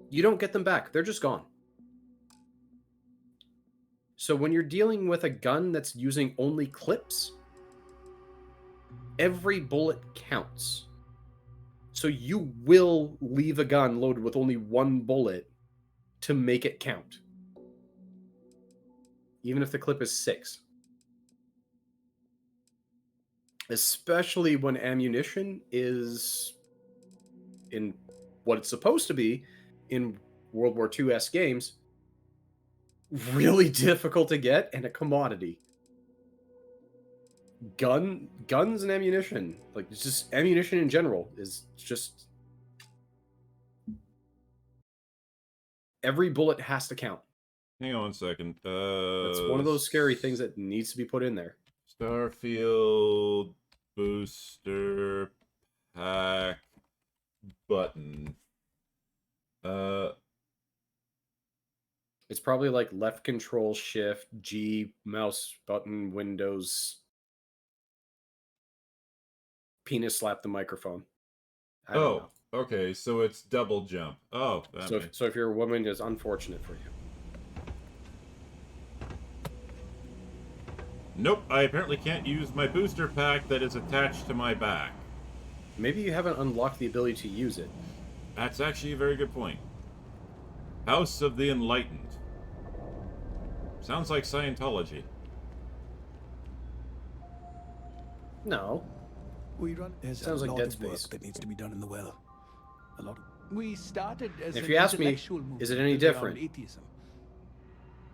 You don't get them back. They're just gone. So when you're dealing with a gun that's using only clips, every bullet counts. So you will leave a gun loaded with only one bullet to make it count. Even if the clip is 6. Especially when ammunition is in what it's supposed to be in World War II-esque games, really difficult to get and a commodity. Guns and ammunition, like it's just ammunition in general, is just every bullet has to count. Hang on 1 second. That's one of those scary things that needs to be put in there. Starfield booster pack button. It's probably like left control shift G mouse button Windows penis slap the microphone. I don't know. Okay, so it's double jump. Oh, So if you're a woman, it's unfortunate for you. Nope, I apparently can't use my booster pack that is attached to my back. Maybe you haven't unlocked the ability to use it. That's actually a very good point. House of the Enlightened. Sounds like Scientology. No. We run. There's Sounds a like lot Dead of work Space. that needs to be done in the well. A lot. We started as If an you ask me, intellectual is it movement any built around different? atheism.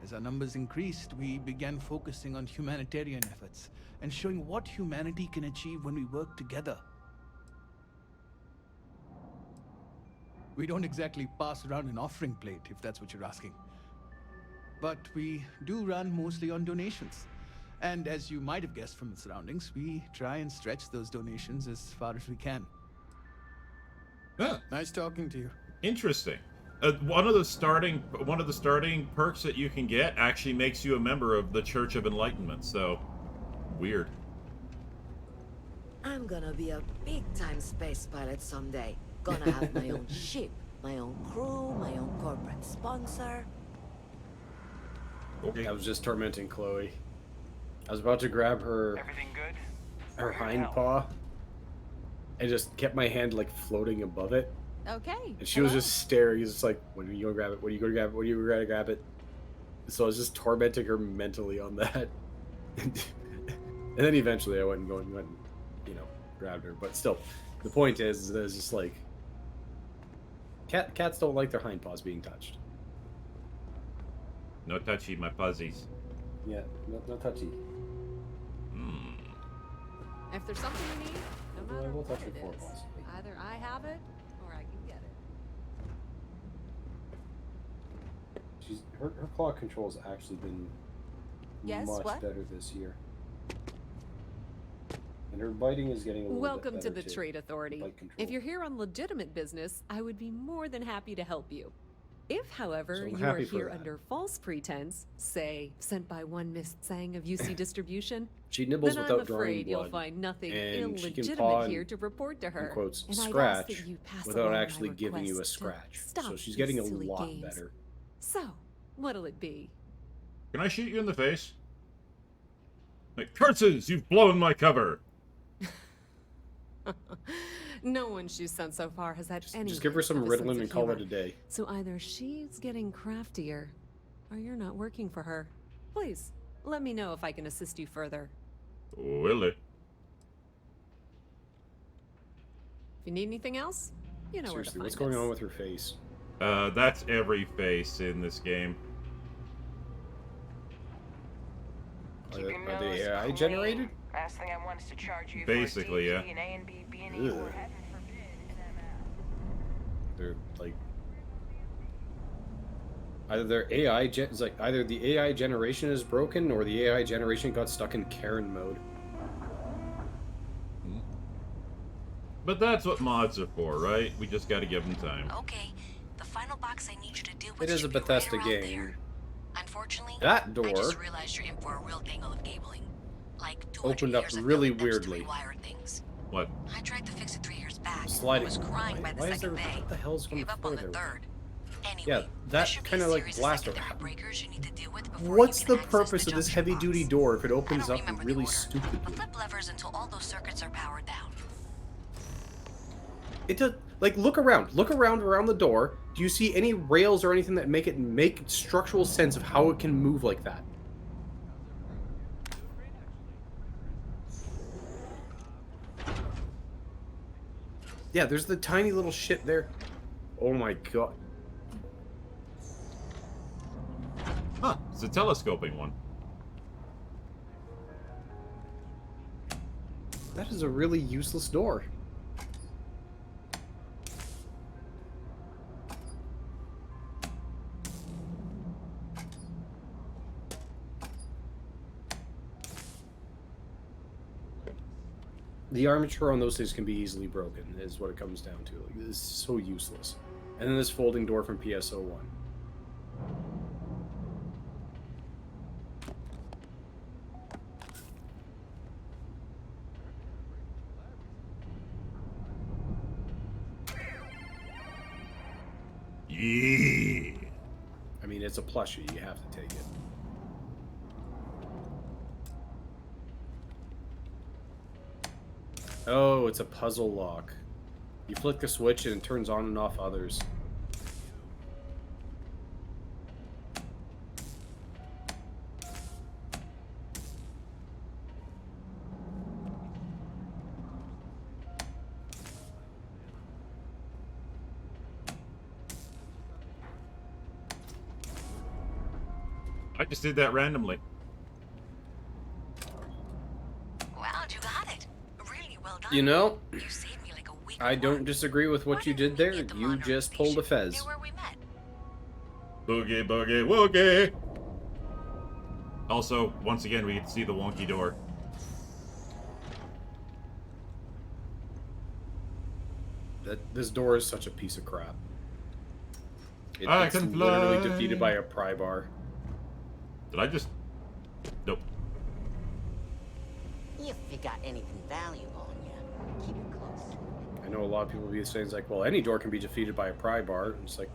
As our numbers increased, we began focusing on humanitarian efforts and showing what humanity can achieve when we work together. We don't exactly pass around an offering plate, if that's what you're asking. But we do run mostly on donations. And as you might have guessed from the surroundings, we try and stretch those donations as far as we can. Huh. Nice talking to you. Interesting. One of the starting perks that you can get actually makes you a member of the Church of Enlightenment. So, weird. I'm gonna be a big-time space pilot someday. Gonna have my own ship, my own crew, my own corporate sponsor. Okay. I was just tormenting Chloe. I was about to grab her hind paw and just kept my hand like floating above it. Okay. And she was just staring, just like, when are you gonna grab it? When are you gonna grab it? When are you gonna grab it? So I was just tormenting her mentally on that. And then eventually I went and grabbed her. But still, the point is that it's just like cats don't like their hind paws being touched. No touchy, my fuzzies. Yeah, no touchy. If there's something you need, no matter we'll what touch it your is, forepaws. either I have it or I can get it. Her claw control's actually been Yes, much what? better this year. And her biting is getting a little Welcome bit to better the too. Trade Authority. Bite control. If you're here on legitimate business, I would be more than happy to help you. If, however, So I'm you are happy for here that. under false pretense, say, sent by one Miss Tsang of UC Distribution, She nibbles then without I'm drawing afraid you'll blood, find nothing and she can paw illegitimate and, here to report to her. in quotes, and I'd ask scratch that you pass without along my actually giving you a request to scratch. stop So she's these getting a silly lot games. better. So, what'll it be? Can I shoot you in the face? Like, curses! You've blown my cover! No one she's sent so far has had any. Just give her some of a sense Ritalin of and call it humor. a day. So either she's getting craftier, or you're not working for her. Please, let me know if I can assist you further. Will it? If you need anything else, you know Seriously, where what's to find going us. on with her face? That's every face in this game. Are they AI generated? Last thing I want is to charge you Basically, for yeah. D, an A and B, B and E, or Ugh. heaven forbid, an ML. They're like either their AI it's like either the AI generation is broken or the AI generation got stuck in Karen mode. But that's what mods are for, right? We just gotta give them time. Okay, the final box I need you to deal with It is a should be Bethesda right around game. there. Unfortunately, That door I just realized you're in for a real tangle of cabling. Like 200 opened up years of really Philip Debs to weirdly. rewire things. What? I tried to fix it 3 years back. Sliding. I was crying by the Why is second there- day. what the hell's going Gave up on the further? third. Anyway, Yeah, there that should be kind a of like series of blaster. secondary breakers you need to deal with before What's you the can access purpose the of this junction heavy box. duty door if it I opens don't up remember the really order, stupidly? but flip levers until all those circuits are powered down. It does, like, look around the door. Do you see any rails or anything that make structural sense of how it can move like that? Yeah, there's the tiny little shit there. Oh my god. Huh, it's a telescoping one. That is a really useless door. The armature on those things can be easily broken, is what it comes down to. Like, this is so useless. And then this folding door from PSO1. Yeah. I mean, it's a plushie. You have to take it. Oh, it's a puzzle lock. You flick the switch and it turns on and off others. I just did that randomly. Wow, you got it. Really well done. You know, You saved me like a week. I don't disagree with what you did there. You just pulled a fez. Where we met. Boogie, boogie, woogie! Also, once again, we get to see the wonky door. This door is such a piece of crap. I can fly. Literally defeated by a pry bar. Did I just... Nope. If you got anything valuable on you, keep it close. I know a lot of people will be saying, it's like, well, any door can be defeated by a pry bar. It's like,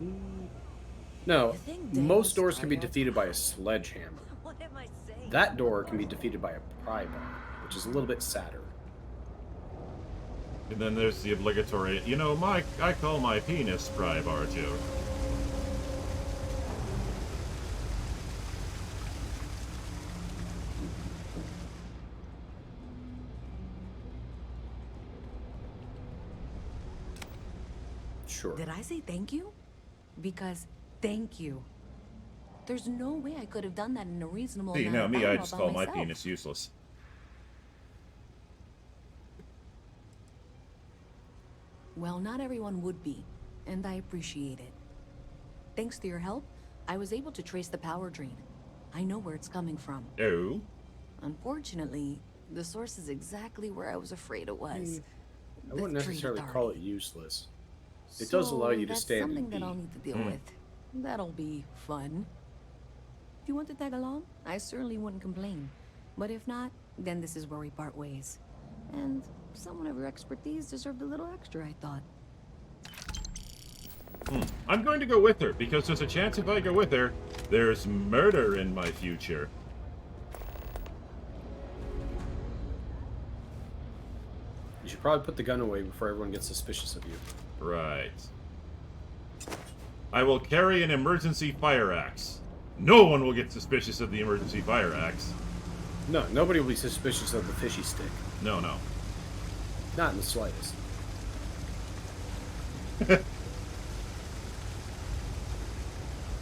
no. Most doors can be defeated by a sledgehammer. What am I saying? That door can be defeated by a pry bar, which is a little bit sadder. And then there's the obligatory, you know, I call my penis pry bar joke. Sure. Did I say thank you? Because thank you. There's no way I could have done that in a reasonable See, amount now of me, time I all just by call my myself. penis useless. Well, not everyone would be, and I appreciate it. Thanks to your help, I was able to trace the power drain. I know where it's coming from. Oh? Unfortunately, the source is exactly where I was afraid it was. I wouldn't The Tree necessarily Authority. call it useless. It does allow you to that's stand something and that be. I'll need to deal with. That'll be fun. If you want to tag along, I certainly wouldn't complain. But if not, then this is where we part ways. And someone of your expertise deserved a little extra, I thought. I'm going to go with her, because there's a chance if I go with her, there's murder in my future. You should probably put the gun away before everyone gets suspicious of you. Right. I will carry an emergency fire axe. No one will get suspicious of the emergency fire axe. No, nobody will be suspicious of the fishy stick. No, no. Not in the slightest.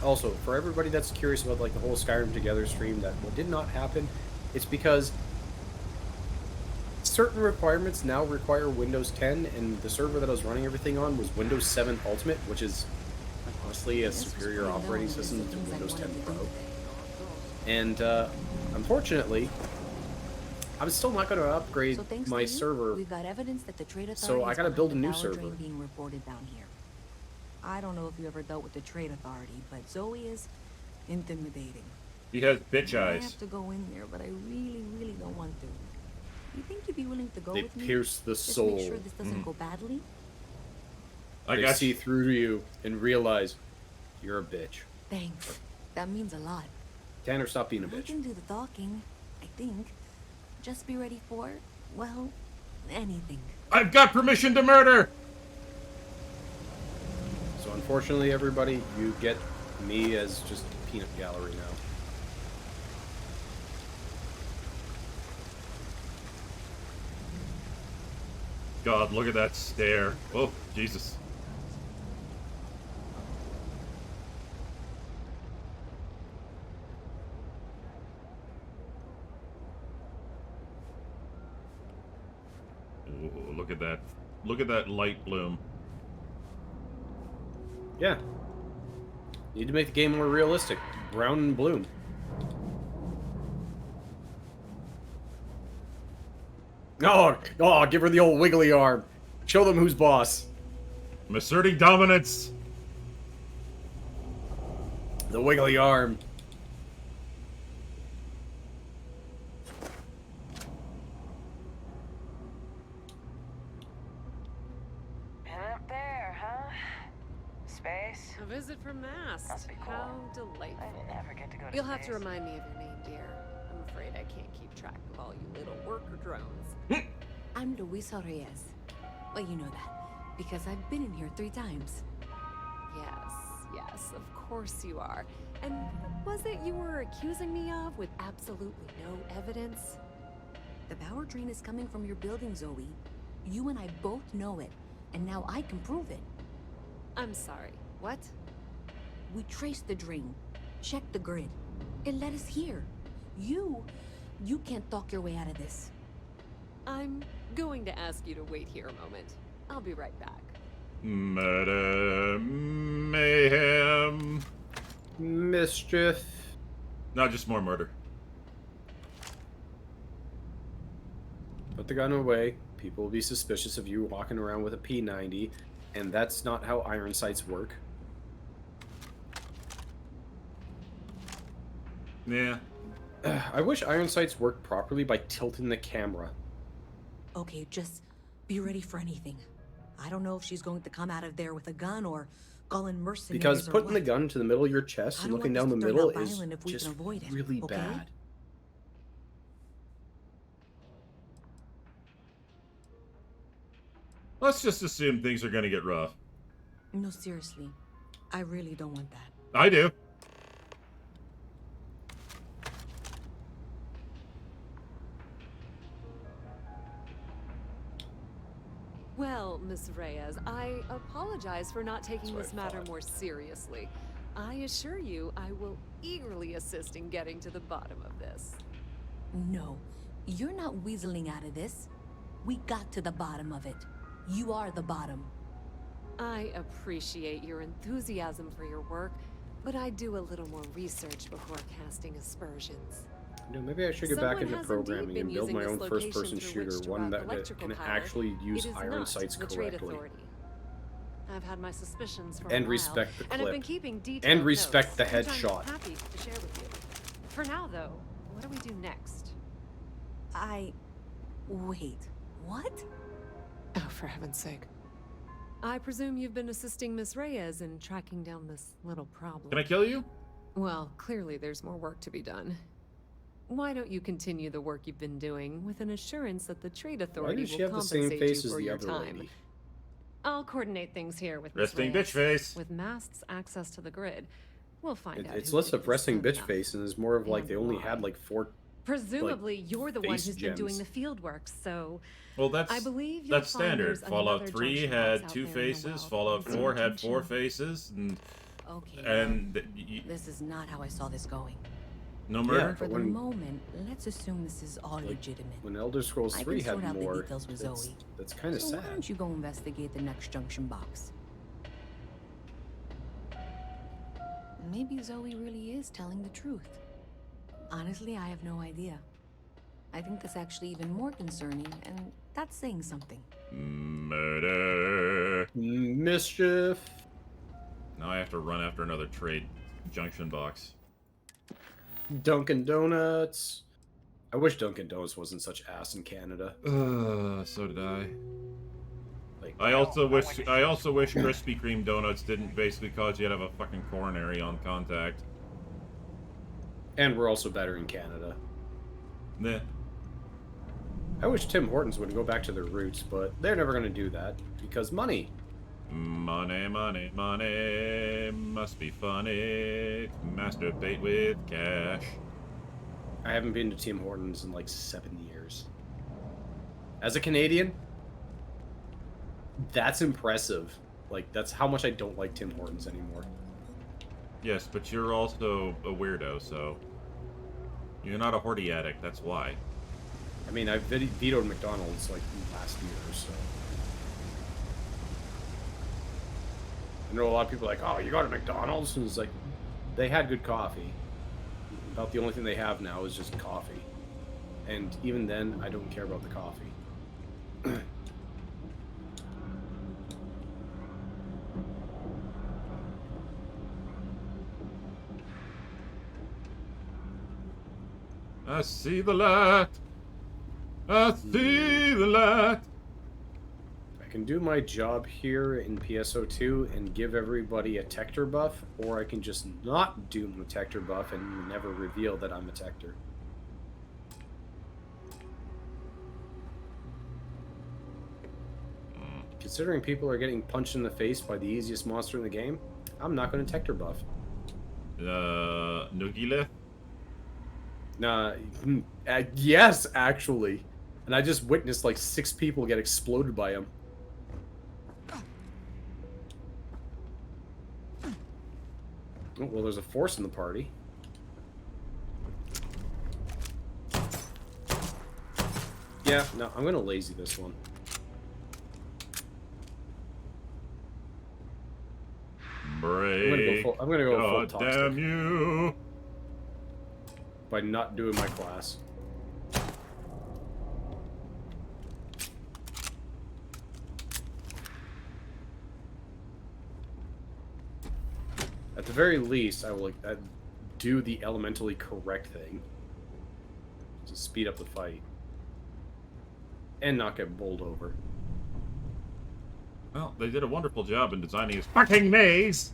Also, for everybody that's curious about like the whole Skyrim Together stream, that what did not happen, it's because certain requirements now require Windows 10, and the server that I was running everything on was Windows 7 Ultimate, which is honestly a superior operating system to Windows 10 Pro. And unfortunately, I'm still not going to upgrade So thanks my to you, server. we've got evidence that the Trade Authority So I is gotta behind build a the new power server. drain being reported down here. I don't know if you ever dealt with the Trade Authority, but Zoe is intimidating. He has bitch I eyes. have to go in there, but I really, really don't want to. You think you'd be willing to go They with me? pierce the Just soul. make sure this doesn't go badly. I They got see through you and realize you're a bitch. Thanks. That means a lot. Tanner, stop being a I bitch. can do the talking, I think. Just be ready for, well, anything. I've got permission to murder! So unfortunately, everybody, you get me as just a peanut gallery now. God, look at that stare. Oh, Jesus. Oh, look at that. Look at that light bloom. Yeah. Need to make the game more realistic. Brown and bloom. Oh, give her the old wiggly arm. Show them who's boss. I'm asserting dominance. The wiggly arm. And up there, huh? Space? A visit from Mass. Must be cool. How delightful. I never get to go to You'll have to space. remind me of your name, dear. I'm afraid I can't keep track of all you little worker drones. I'm Luisa Reyes. Well, you know that, because I've been in here 3 times. Yes, of course you are. And what was it you were accusing me of with absolutely no evidence? The power drain is coming from your building, Zoe. You and I both know it, and now I can prove it. I'm sorry, what? We traced the drain, checked the grid. and let us hear. You can't talk your way out of this. I'm going to ask you to wait here a moment. I'll be right back. Murder, mayhem, mischief. No, just more murder. Put the gun away. People will be suspicious of you walking around with a P90, and that's not how iron sights work. Yeah. I wish iron sights worked properly by tilting the camera. Okay, just be ready for anything. I don't know if she's going to come out of there with a gun or calling mercenaries. Because or putting the what. gun to the middle of your chest I and don't looking want down this the to turn middle out is violent if we just can avoid it, really okay? bad. Let's just assume things are gonna get rough. No, seriously. I really don't want that. I do. Well, Miss Reyes, I apologize for not taking That's this what I matter thought. more seriously. I assure you, I will eagerly assist in getting to the bottom of this. No, you're not weaseling out of this. We got to the bottom of it. You are the bottom. I appreciate your enthusiasm for your work, but I do a little more research before casting aspersions. You know, maybe I should get back Someone into has programming indeed and been build my using own this location first-person through shooter, which to one route that electrical can power. actually use It is iron not sights the Trade correctly. Authority. I've had my suspicions for a And while, respect the and I've been clip. keeping detailed And respect notes, the which I'm headshot. happy to share with you. For now, though, what do we do next? Wait, what? Oh, for heaven's sake. I presume you've been assisting Miss Reyes in tracking down this little problem. Can I kill you? Well, clearly there's more work to be done. Why don't you continue the work you've been doing with an assurance that the Trade Why Authority does she will have the same compensate face you as for the your other time? lady? I'll coordinate things here with Miss Resting Reyes. bitch face. With Mast's access to the grid, we'll find out It's who less did of resting this bitch enough. face and is more of like And they only why. had like 4. Presumably, you're the one face who's been doing gems. the field work, so Well, that's I believe you'll that's find standard. there's Fallout another 3 junction had box 2 out there in the faces. wild Fallout that needs 4 had attention. 4 faces, and Okay, this is not how I saw this going. no murder. For the moment, let's assume this is all legitimate. When Elder Scrolls I 3 can sort had out more, the details with Zoe. that's kind of So why sad. don't you go investigate the next junction box? Maybe Zoe really is telling the truth. Honestly, I have no idea. I think that's actually even more concerning, and that's saying something. Murder. Mischief. Now I have to run after another trade junction box. Dunkin' Donuts. I wish Dunkin' Donuts wasn't such ass in Canada. So did I. Like, I also wish Krispy Kreme donuts didn't basically cause you to have a fucking coronary on contact. And we're also better in Canada. Nah. I wish Tim Hortons would go back to their roots, but they're never going to do that because money. Money, money, money. Must be funny. Masturbate with cash. I haven't been to Tim Hortons in like 7 years. As a Canadian, that's impressive. Like, that's how much I don't like Tim Hortons anymore. Yes, but you're also a weirdo, so... You're not a Horty addict, that's why. I mean, I vetoed McDonald's like last year, so... I know a lot of people are like, oh, you go to McDonald's? And it's like, they had good coffee. About the only thing they have now is just coffee. And even then, I don't care about the coffee. I see the light. I see the light. I can do my job here in PSO2 and give everybody a Tector buff, or I can just not do the Tector buff and never reveal that I'm a Tector. Considering people are getting punched in the face by the easiest monster in the game, I'm not going to Tector buff. Nugile? Yes, actually. And I just witnessed like 6 people get exploded by him. Oh, well, there's a force in the party. Yeah, no, I'm gonna lazy this one. Break. I'm gonna go full God toxic. damn you! By not doing my class. At the very least, I will do the elementally correct thing to speed up the fight and not get bowled over. Well, they did a wonderful job in designing his fucking maze!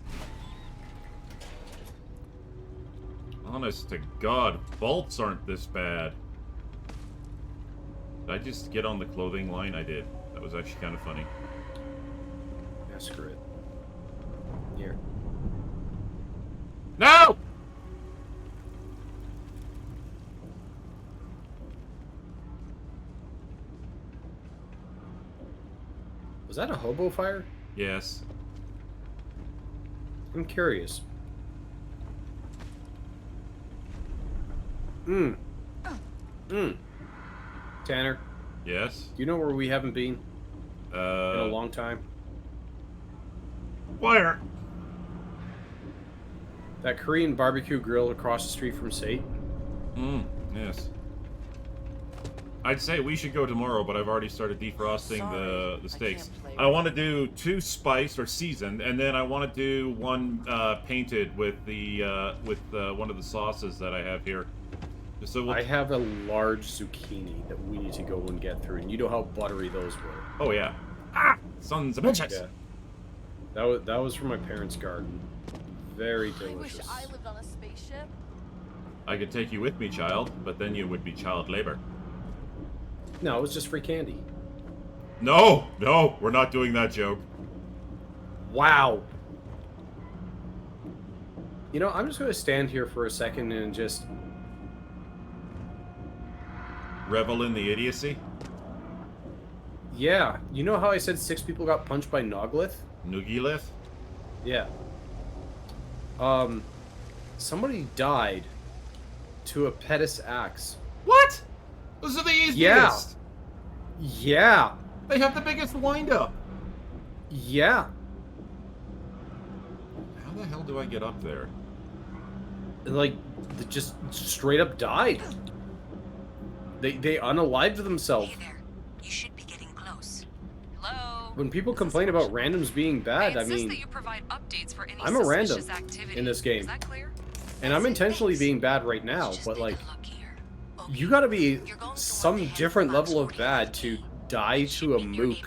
Honest to God, vaults aren't this bad. Did I just get on the clothing line? I did. That was actually kind of funny. Yeah, screw it. Here. No! Was that a hobo fire? Yes. I'm curious. Tanner. Yes? Do you know where we haven't been? In a Uh... long time? Where? That Korean barbecue grill across the street from Sate? Yes. I'd say we should go tomorrow, but I've already started defrosting the steaks. I want to do 2 spiced or seasoned, and then I want to do 1 painted with the one of the sauces that I have here. So I have a large zucchini that we need to go and get through, and you know how buttery those were. Oh yeah. Ah! Sons of bitches! Yeah. That was from my parents' garden. Very delicious. I wish I lived on a spaceship. I could take you with me, child, but then you would be child labor. No, it was just free candy. No! No! We're not doing that joke. Wow. You know, I'm just going to stand here for a second and just... revel in the idiocy? Yeah. You know how I said 6 people got punched by Noglith? Nugilith? Yeah. Somebody died to a Pettis axe. What? Those are the easiest! Yeah. Yeah. They have the biggest wind-up. Yeah. How the hell do I get up there? Like, they just straight up died. They unalived themselves. Hey there. You should be getting close. Hello? When people complain about randoms being bad, I mean, that you provide updates for any I'm a random activity. in this game. Is that clear? And I'm intentionally being bad right now, but like, you gotta be some different level of bad to die to a mook. You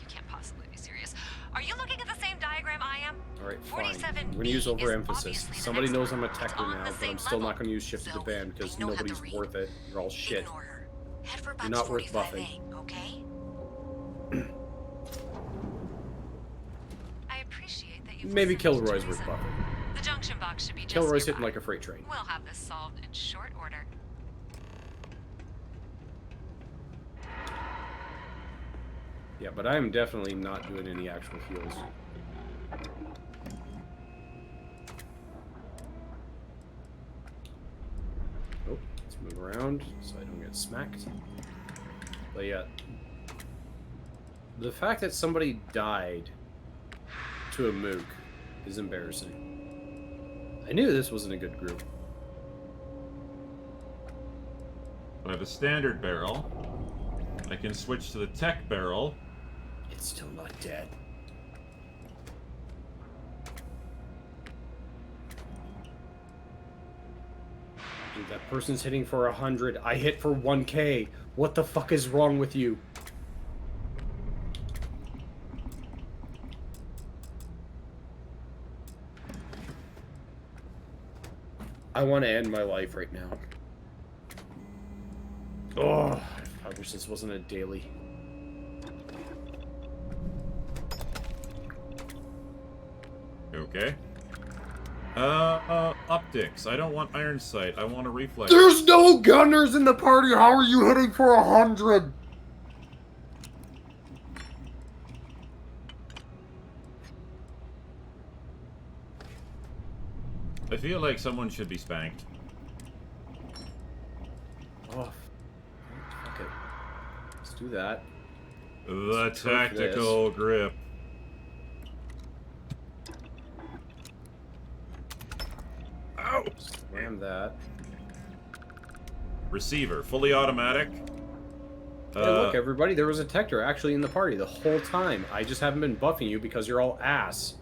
can't possibly be serious. Are you looking at the same diagram I am? Alright, fine. I'm gonna use overemphasis. Somebody knows I'm a techer now, but I'm still not gonna use shift to the band because nobody's worth it. You're all shit. You're not worth buffing. Okay? I appreciate that you Maybe Kilroy's worth buffing. The junction box should be just Kilroy's nearby. hitting like a freight train. We'll have this solved in short order. Yeah, but I am definitely not doing any actual heals. Oh, let's move around so I don't get smacked. But yeah, the fact that somebody died to a mook is embarrassing. I knew this wasn't a good group. I have a standard barrel. I can switch to the tech barrel. It's still not dead. Dude, that person's hitting for 100. I hit for 1K. What the fuck is wrong with you? I want to end my life right now. Oh, I wish this wasn't a daily. Okay. Optics. I don't want iron sight. I want a reflex. There's no gunners in the party. How are you hitting for 100? I feel like someone should be spanked. Oh, that. The tactical grip. Ow! Slam that. Receiver, fully automatic. Hey, look, everybody, there was a Tector actually in the party the whole time. I just haven't been buffing you because you're all ass.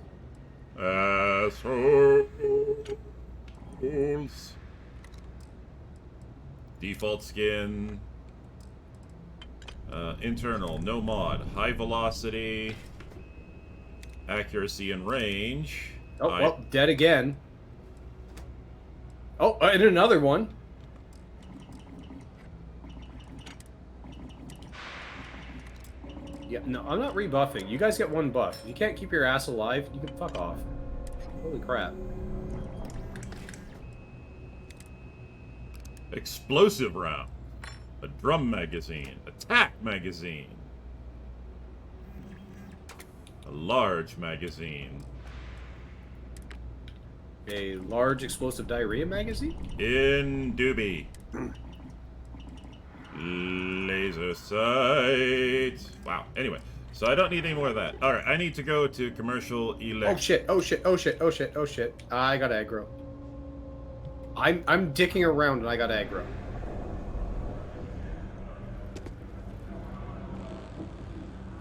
Assholes. Default skin. Internal, no mod. High velocity. Accuracy and range. Oh, well, dead again. Oh, and another one. Yeah, no, I'm not rebuffing. You guys get one buff. If you can't keep your ass alive, you can fuck off. Holy crap. Explosive round. A drum magazine. Attack magazine. A large magazine. A large explosive diarrhea magazine? In doobie. Laser sight. Wow. Anyway, so I don't need any more of that. Alright, I need to go to commercial elect. Oh shit, oh shit, oh shit, oh shit, oh shit. I got aggro. I'm dicking around and I got aggro.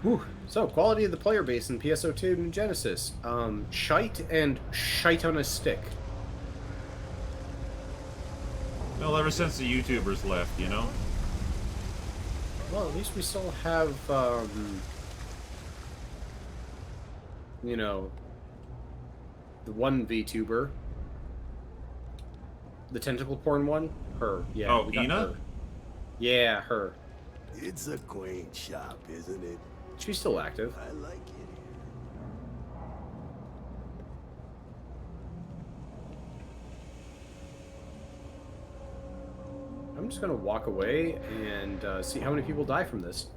Whew. So, quality of the player base in PSO2 and Genesis. Shite and shite on a stick. Well, ever since the YouTubers left, you know? Well, at least we still have, you know, the one VTuber. The tentacle porn one? Her. Yeah. Oh, Ina? Her. Yeah, her. It's a quaint shop, isn't it? She's still active. I like it. I'm just gonna walk away and see how many people die from this.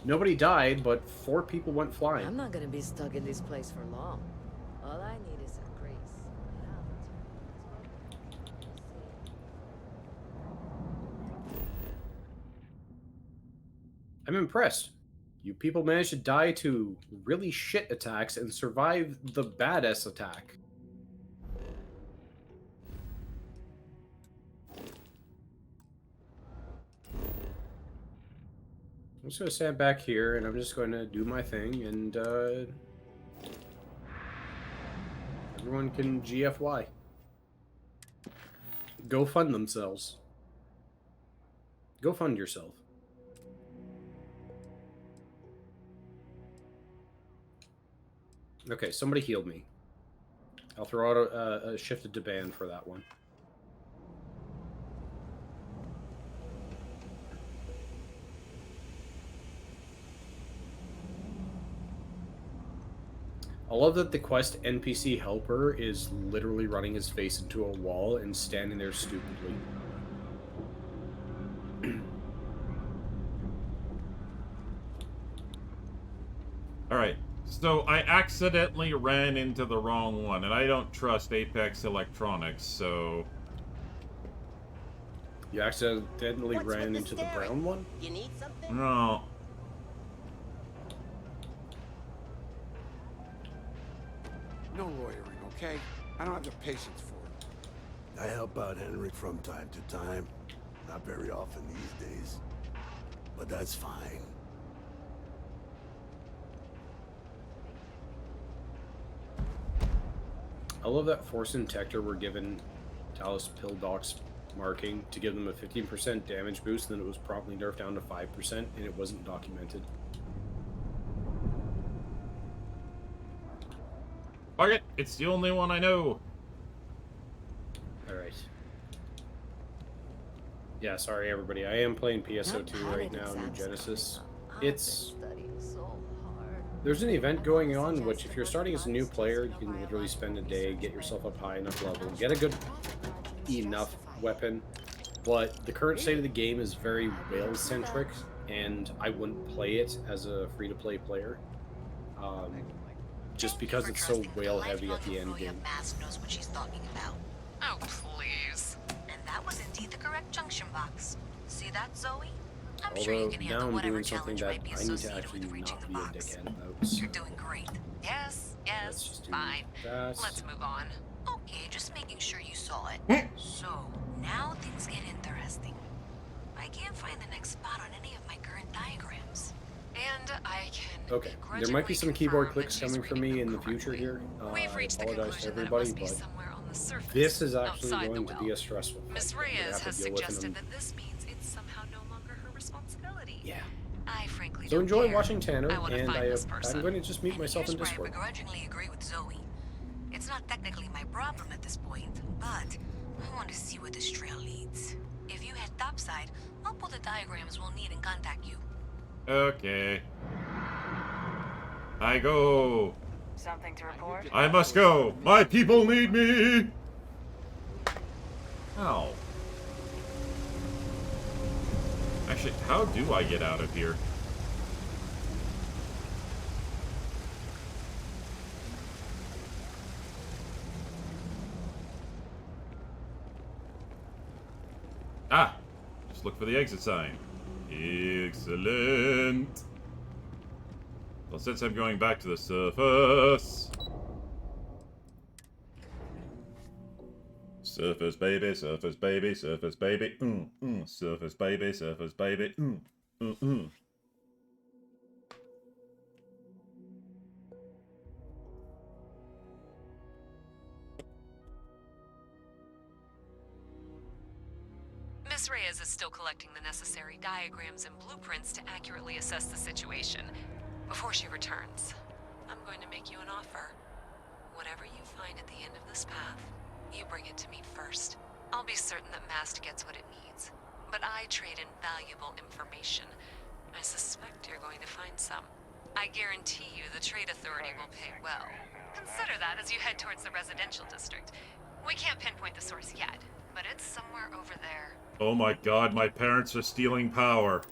Nobody died, but 4 people went flying. I'm not gonna be stuck in this place for long. All I need is a grace. I'm impressed. You people managed to die to really shit attacks and survive the badass attack. I'm just going to stand back here and I'm just going to do my thing and everyone can GFY. Go fund themselves. Go fund yourself. Okay, somebody healed me. I'll throw out a shifted to ban for that one. I love that the quest NPC helper is literally running his face into a wall and standing there stupidly. Alright, so I accidentally ran into the wrong one, and I don't trust Apex Electronics, so... You accidentally ran into the brown one? You need something? No. No lawyering, okay? I don't have the patience for it. I help out Henry from time to time. Not very often these days. But that's fine. I love that Force and Tector were given Talus Pildoc's marking to give them a 15% damage boost, and then it was promptly nerfed down to 5%, and it wasn't documented. Fuck it, it's the only one I know. Alright. Yeah, sorry everybody. I am playing PSO2 right now, New Genesis. It's... There's an event going on, which if you're starting as a new player, you can literally spend a day, get yourself up high enough level, get a good enough weapon. But the current state of the game is very whale-centric, and I wouldn't play it as a free-to-play player. Just because it's so whale-heavy at the end game. Mask knows what she's talking about. Oh, please. And that was indeed the correct junction box. See that, Zoe? I'm Although sure you can now handle I'm whatever doing something challenge that might be I need to associated actually with reaching not the be a box. dickhead about. So You're doing great. Yes, let's yes, just do fine. that. Let's move on. Okay, just making sure you saw it. So, now things get interesting. I can't find the next spot on any of my current diagrams. And I can Okay, there might be some keyboard clicks coming from me in the future here. We've I reached the apologize to conclusion that it everybody, must be but somewhere on the surface, this is actually outside going the to well. be a stressful fight. Miss I'm gonna Reyes have to has deal with suggested him. that this means it's somehow no longer her responsibility. Yeah. I frankly So don't enjoy care. watching Tanner, I want to and find this person. I'm going to just mute myself in Here's where I Discord. begrudgingly agree with Zoe. It's not technically my problem at this point, but I want to see where this trail leads. If you head topside, I'll pull the diagrams we'll need and contact you. Okay. I go. Something to report? I must go. My people need me. Ow. Actually, how do I get out of here? Ah! Just look for the exit sign. Excellent. Well, since I'm going back to the surface... Surface baby, surface baby, surface baby, surface baby, surface baby, Miss Reyes is still collecting the necessary diagrams and blueprints to accurately assess the situation. Before she returns, I'm going to make you an offer. Whatever you find at the end of this path, you bring it to me first. I'll be certain that Mast gets what it needs, but I trade in valuable information. I suspect you're going to find some. I guarantee you the Trade Authority will pay well. Consider that as you head towards the residential district. We can't pinpoint the source yet, but it's somewhere over there. Oh my god, my parents are stealing power.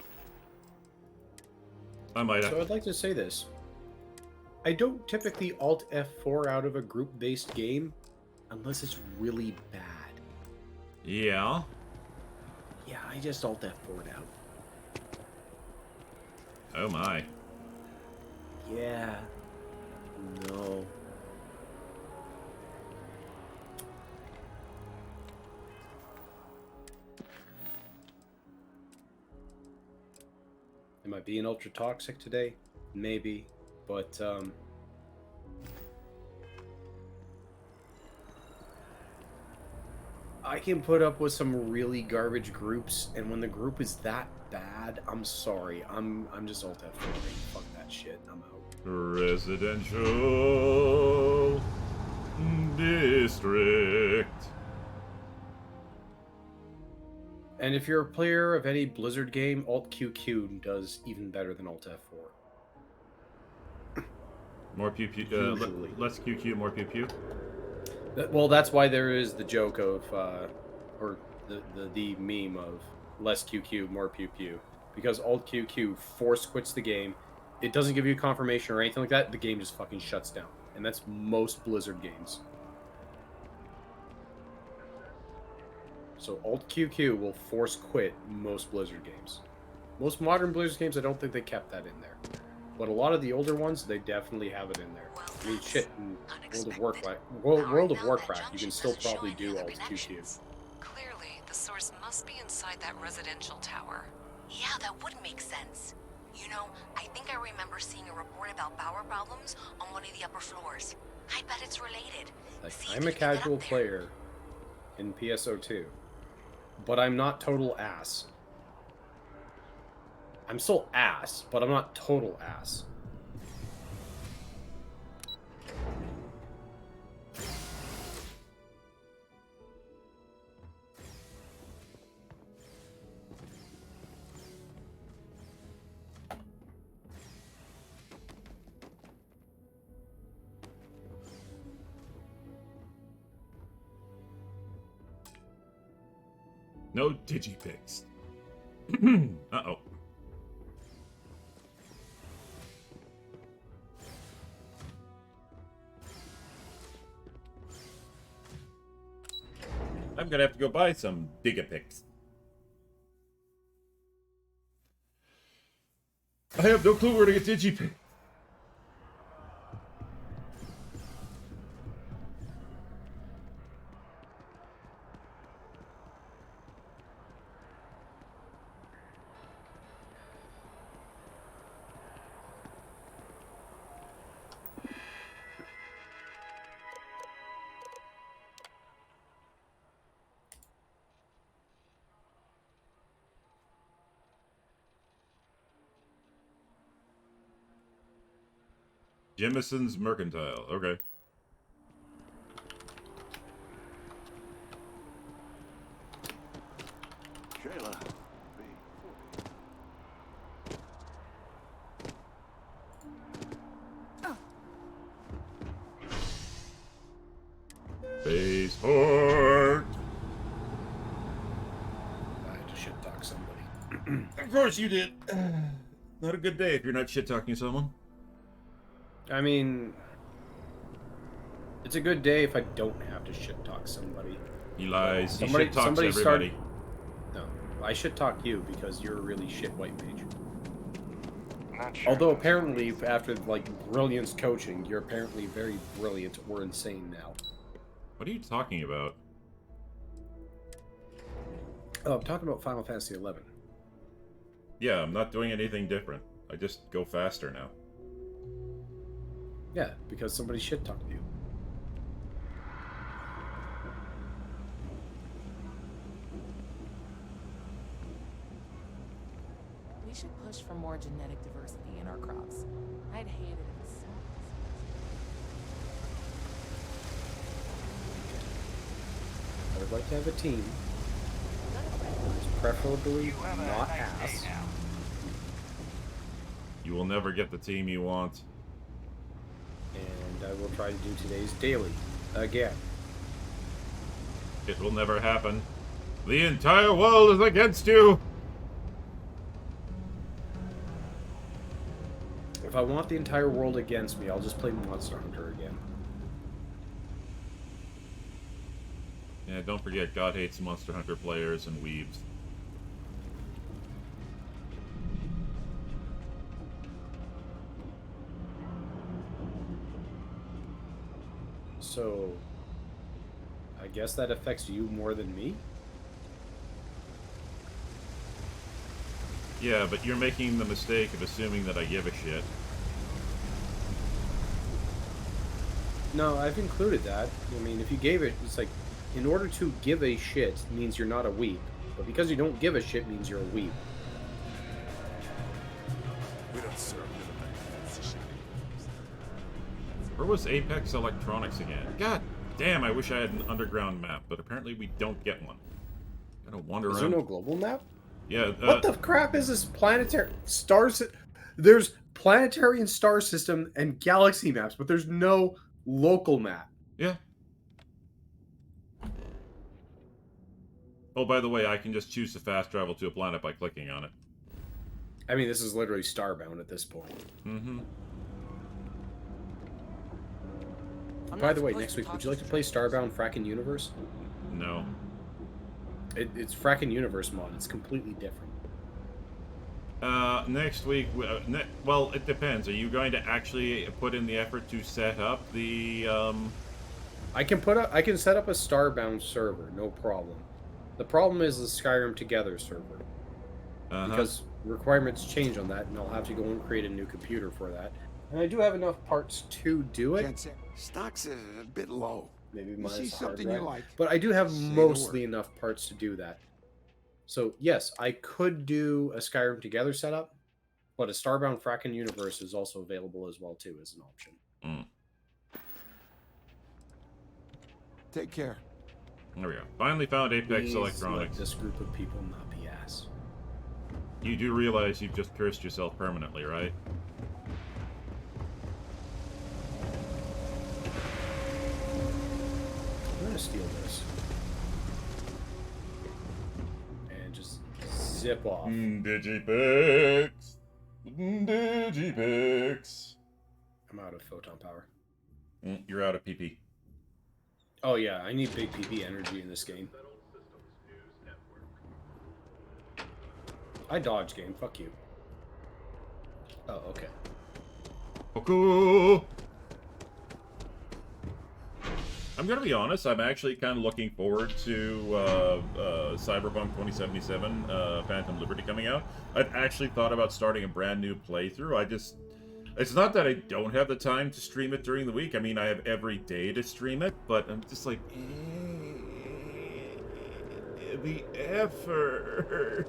I might have... So I'd like to say this. I don't typically Alt F4 out of a group-based game unless it's really bad. Yeah? Yeah, I just Alt F4'd out. Oh my. Yeah. No. Am I being ultra toxic today? Maybe, but I can put up with some really garbage groups, and when the group is that bad, I'm sorry. I'm just alt F4. Fuck that shit. I'm out. Residential district. And if you're a player of any Blizzard game, Alt QQ does even better than Alt F4. More pew pew. Less QQ, more pew pew. Well, that's why there is the joke of, or the meme of less QQ, more pew pew. Because Alt QQ force quits the game. It doesn't give you confirmation or anything like that. The game just fucking shuts down. And that's most Blizzard games. So Alt QQ will force quit most Blizzard games. Most modern Blizzard games, I don't think they kept that in there. But a lot of the older ones, they definitely have it in there. I mean, shit, in World of Warcraft, you can still probably do Alt QQ. Clearly, the source must be inside that residential tower. Yeah, that would make sense. You know, I think I remember seeing a report about power problems on one of the upper floors. I bet it's related. Like, I'm a casual player in PSO2, but I'm not total ass. I'm still ass, but I'm not total ass. No digipics. Uh-oh. I'm gonna have to go buy some digipics. I have no clue where to get DigiPay. Jemison's Mercantile. Okay. Shayla. Base port. I had to shit talk somebody. Of course you did. Not a good day if you're not shit talking someone. I mean, it's a good day if I don't have to shit talk somebody. He lies. He shit talks everybody. No, I shit talk you because you're a really shit white mage. Not sure. Although apparently, after like brilliance coaching, you're apparently very brilliant or insane now. What are you talking about? Oh, I'm talking about Final Fantasy XI. Yeah, I'm not doing anything different. I just go faster now. Yeah, because somebody shit talked you. We should push for more genetic diversity in our crops. I'd hate it if it's I would like to have a team. Preferably not ass. You will never get the team you want. And I will try to do today's daily again. It will never happen. The entire world is against you! If I want the entire world against me, I'll just play Monster Hunter again. Yeah, don't forget, God hates Monster Hunter players and weebs. So, I guess that affects you more than me? Yeah, but you're making the mistake of assuming that I give a shit. No, I've included that. I mean, if you gave it, it's like, in order to give a shit means you're not a weeb. But because you don't give a shit means you're a weeb. We don't serve Where was Apex Electronics again? God damn, I wish I had an underground map, but apparently we don't get one. Gotta wander around. Is there no global map? Yeah. What the crap is this planetary stars? There's planetary and star system and galaxy maps, but there's no local map. Yeah. Oh, by the way, I can just choose to fast travel to a planet by clicking on it. I mean, this is literally Starbound at this point. Mm-hmm. By the way, next week, would you like to play Starbound Frackin' Universe? No. It's Frackin' Universe mod. It's completely different. Next week, well, it depends. Are you going to actually put in the effort to set up the, I can set up a Starbound server, no problem. The problem is the Skyrim Together server. Because requirements change on that, and I'll have to go and create a new computer for that. And I do have enough parts to do it. Can't say. Stock's a bit low. Maybe You minus see a hard something drive. you like, But I do have say the mostly word. enough parts to do that. So yes, I could do a Skyrim Together setup, but a Starbound Frackin' Universe is also available as well too as an option. Take care. There we go. Finally found Apex Please Electronics. let this group of people not be ass. You do realize you've just cursed yourself permanently, right? I'm gonna steal this. And just zip off. Digipix! Digipix! I'm out of photon power. You're out of PP. Oh yeah, I need big PP energy in this game. I dodge game, fuck you. Oh, okay. Cuckoo! I'm gonna be honest, I'm actually kind of looking forward to Cyberpunk 2077, Phantom Liberty coming out. I've actually thought about starting a brand new playthrough. It's not that I don't have the time to stream it during the week. I mean, I have every day to stream it, but I'm just like, the effort.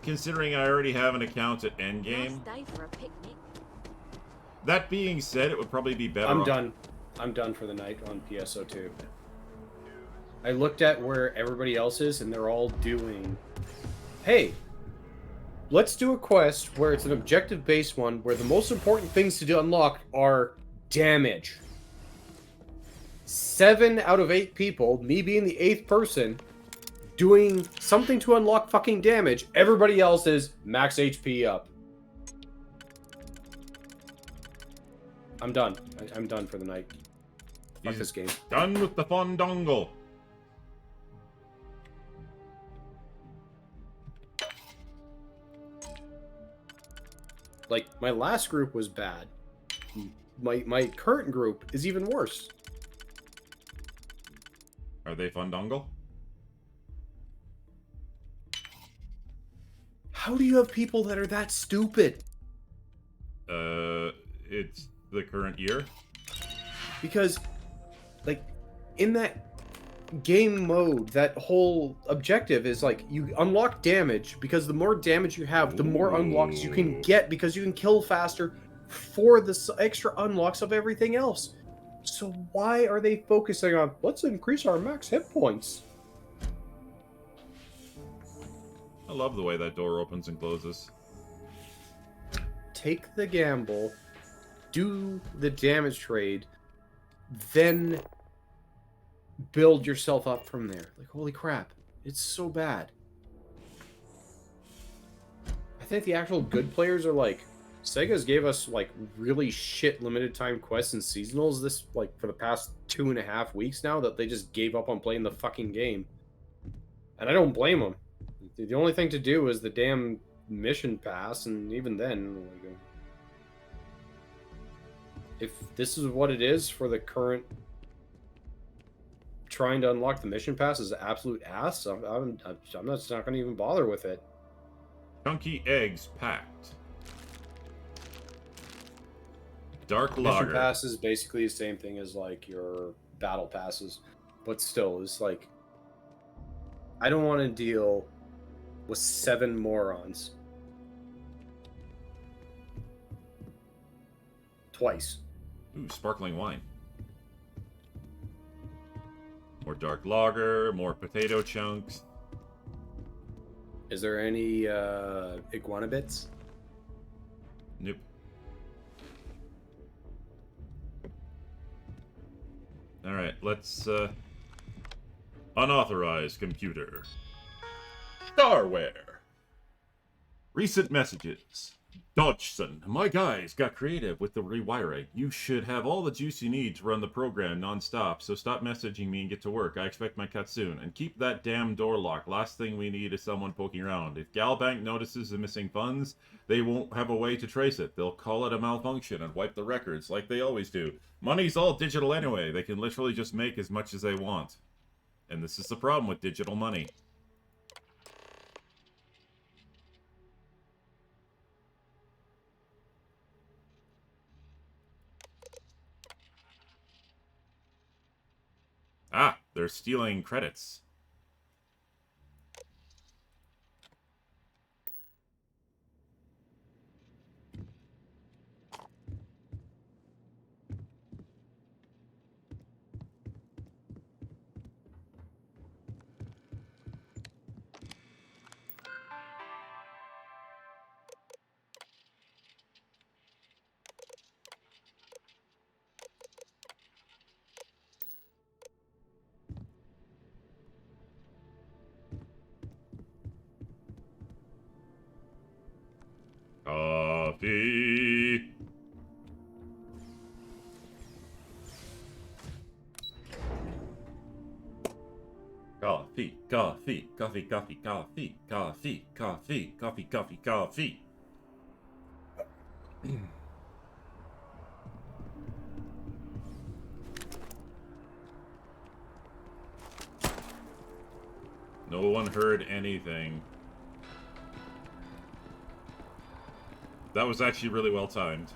Considering I already have an account at Endgame. Nice day for a picnic. That being said, it would probably be better. I'm done. I'm done for the night on PSO2. I looked at where everybody else is, and they're all doing... Hey, let's do a quest where it's an objective-based one, where the most important things to unlock are damage. 7 out of 8 people, me being the 8th person, doing something to unlock fucking damage. Everybody else is max HP up. I'm done. I'm done for the night. Fuck this game. Done with the fondongle. Like, my last group was bad. My current group is even worse. Are they fondongle? How do you have people that are that stupid? It's the current year. Because, like, in that game mode, that whole objective is, like, you unlock damage, because the more damage you have, the more unlocks you can get, because you can kill faster for the extra unlocks of everything else. So why are they focusing on, let's increase our max hit points? I love the way that door opens and closes. Take the gamble, do the damage trade, then build yourself up from there. Like, holy crap, it's so bad. I think the actual good players are like, Sega's gave us like really shit limited time quests and seasonals this like for the past 2.5 weeks now that they just gave up on playing the fucking game. And I don't blame them. The only thing to do is the damn mission pass, and even then, like, if this is what it is for the current trying to unlock the mission pass is absolute ass, I'm not going to even bother with it. Chunky eggs packed. Dark Mission lager. pass is basically the same thing as like your battle passes, but still, it's like I don't want to deal with 7 morons twice. Ooh, sparkling wine. More dark lager, more potato chunks. Is there any iguana bits? Nope. Alright, let's unauthorized computer. Starware. Recent messages. Dodgson, my guys got creative with the rewiring. You should have all the juice you need to run the program non-stop, so stop messaging me and get to work. I expect my cut soon. And keep that damn door locked. Last thing we need is someone poking around. If Galbank notices the missing funds, they won't have a way to trace it. They'll call it a malfunction and wipe the records, like they always do. Money's all digital anyway. They can literally just make as much as they want. And this is the problem with digital money. Ah, they're stealing credits. Coffee. Coffee. Coffee, coffee, coffee, coffee, coffee, coffee, coffee, coffee, coffee. No one heard anything. That was actually really well timed.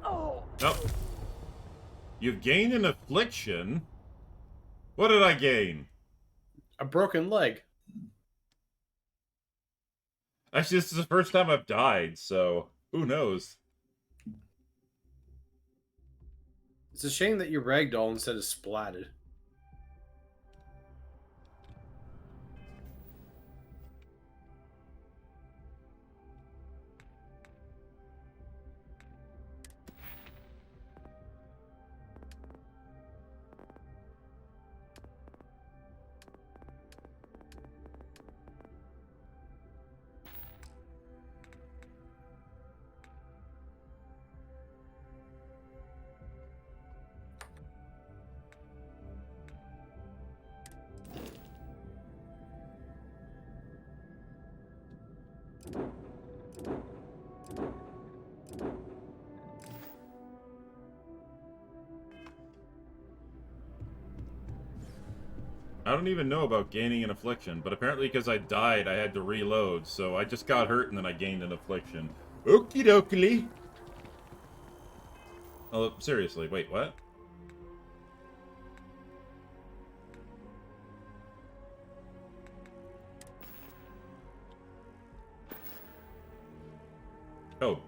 Oh. Nope. You've gained an affliction? What did I gain? A broken leg. Actually, this is the first time I've died, so who knows? It's a shame that you ragdoll instead of splatted. I don't even know about gaining an affliction, but apparently because I died, I had to reload, so I just got hurt and then I gained an affliction. Okie dokie. Oh, seriously, wait, what? Oh,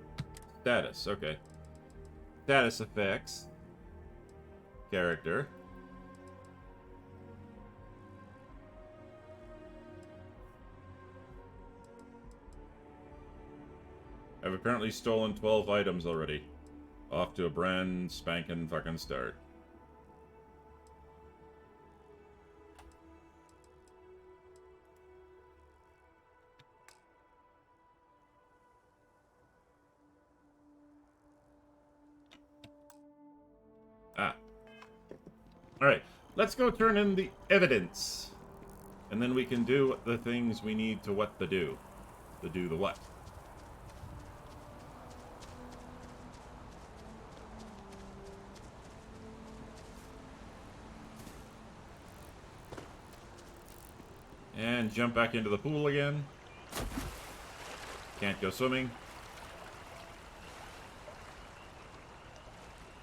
status, okay. Status effects. Character. I've apparently stolen 12 items already. Off to a brand spankin' fucking start. Ah. Alright, let's go turn in the evidence. And then we can do the things we need to what to do. To do the what. And jump back into the pool again. Can't go swimming.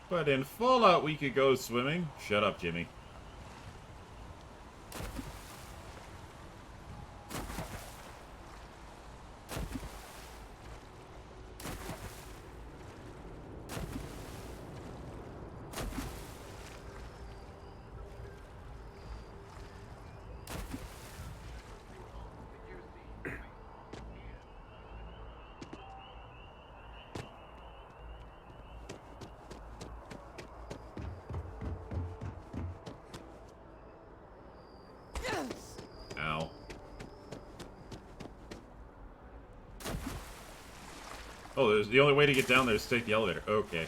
But in Fallout we could go swimming. Shut up, Jimmy. Ow. Oh, there's the only way to get down there is to take the elevator. Okay.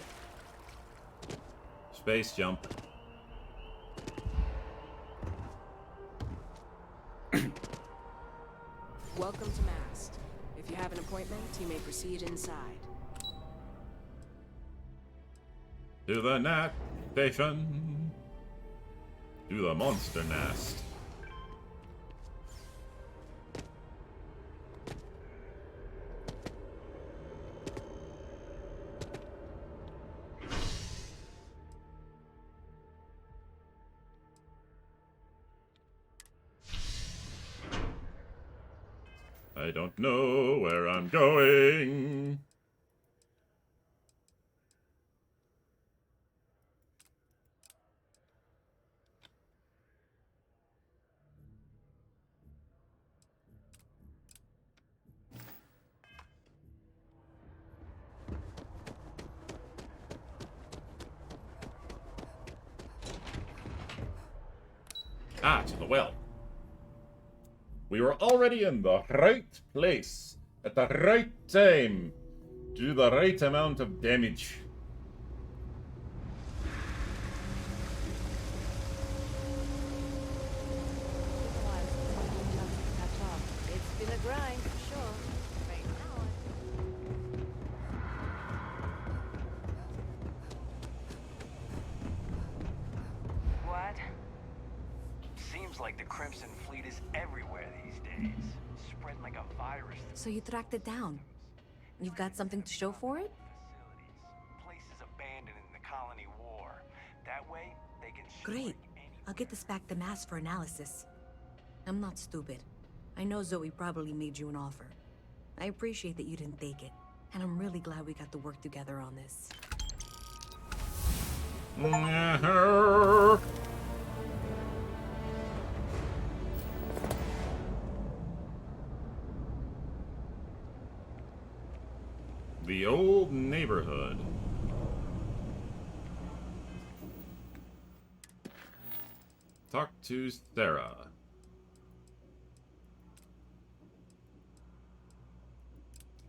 Space jump. Welcome to Mast. If you have an appointment, you may proceed inside. To the Nat Station. To the monster nest. I don't know where I'm going. Ah, to the well. We were already in the right place, at the right time, to do the right amount of damage. It's been a grind, for sure. Right now, What? Seems like the Crimson Fleet is everywhere these days. Spreading like a virus. So you tracked it down. You've got something to show for it? Places abandoned in the colony war. That way, they can Great. I'll get this back to Mass for analysis. I'm not stupid. I know Zoe probably made you an offer. I appreciate that you didn't take it. And I'm really glad we got to work together on this. The old neighborhood. Talk to Sarah.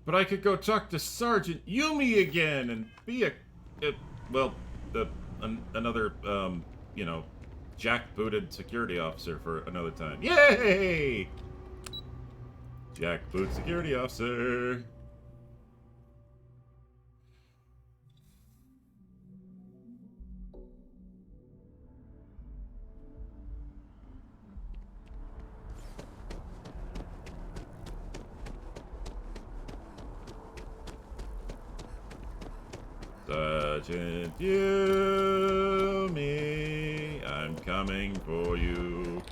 But I could go talk to Sergeant Yumi again and be another, you know, jackbooted security officer for another time. Yay! Jackboot security officer. Sergeant Yumi, I'm coming for you.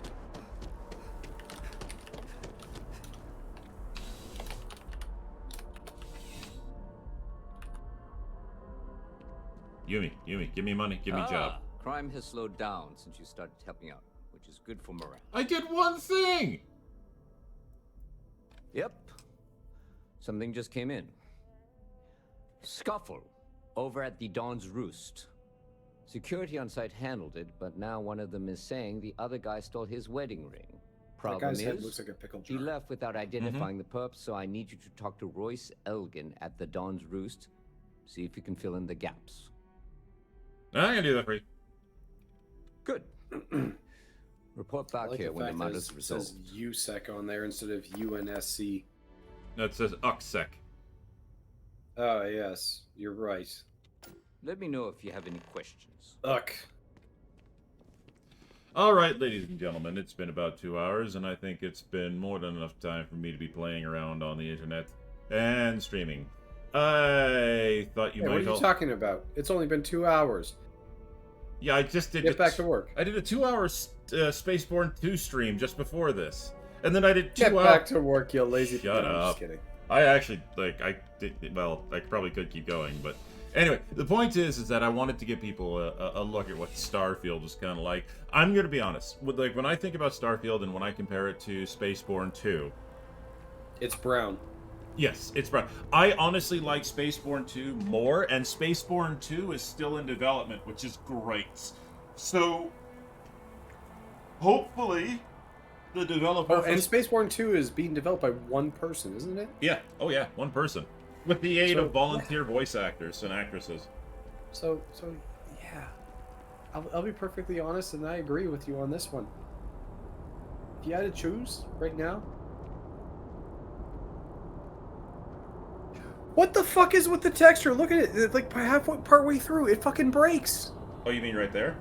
Yumi, give me money, give me a job. Crime has slowed down since you started helping out, which is good for morale. I did one thing! Yep. Something just came in. Scuffle over at the Dawn's Roost. Security on site handled it, but now one of them is saying the other guy stole his wedding ring. Problem guy's head is, looks like a pickle he jar. left without identifying the perp, so I need you to talk to Royce Elgin at the Dawn's Roost. See if you can fill in the gaps. I can do that for you. Good. Report back here when the matter's resolved. It says USEC on there instead of UNSC. No, it says UXSEC. Oh, yes. You're right. Let me know if you have any questions. Ugh. All right, ladies and gentlemen, it's been about 2 hours, and I think it's been more than enough time for me to be playing around on the internet and streaming. I thought you might What are you talking about? It's only been 2 hours. Yeah, I just did. Get back to work. I did a 2-hour Spaceborne 2 stream just before this, and then I did 2 hours. Get back to work, you lazy. Shut no, up. I'm just kidding. I actually I did. Well, I probably could keep going, but anyway, the point is that I wanted to give people a look at what Starfield was kind of like. I'm gonna be honest. When I think about Starfield and when I compare it to Spaceborne 2, it's brown. Yes, it's brown. I honestly like Spaceborne 2 more, and Spaceborne 2 is still in development, which is great. So, hopefully, the developer... Oh, and Spaceborne 2 is being developed by one person, isn't it? Yeah. Oh, yeah. One person. With the aid of volunteer voice actors and actresses. So yeah. I'll be perfectly honest, and I agree with you on this one. If you had to choose right now... What the fuck is with the texture? Look at it. It's like partway through, it fucking breaks. Oh, you mean right there?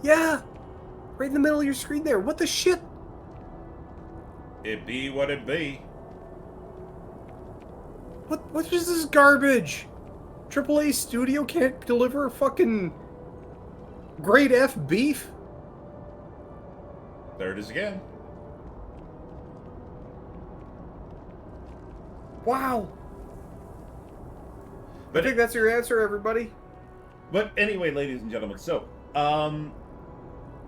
Yeah. Right in the middle of your screen there. What the shit? It be what it be. What is this garbage? AAA studio can't deliver fucking grade F beef? There it is again. Wow. But I think that's your answer, everybody. But anyway, ladies and gentlemen, so,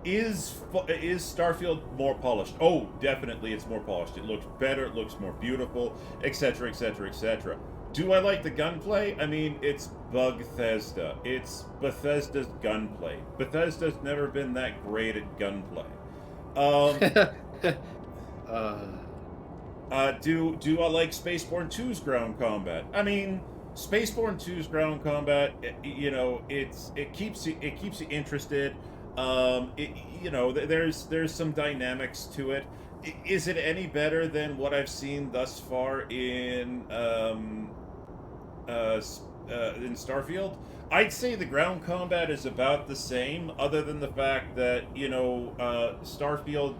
is Starfield more polished? Oh, definitely it's more polished. It looks better, it looks more beautiful, etc., etc., etc. Do I like the gunplay? I mean, it's Bethesda. It's Bethesda's gunplay. Bethesda's never been that great at gunplay. Do I like Spaceborne 2's ground combat? I mean, Spaceborne 2's ground combat, you know, it keeps you interested. You know, there's some dynamics to it. Is it any better than what I've seen thus far in Starfield? I'd say the ground combat is about the same, other than the fact that, you know, Starfield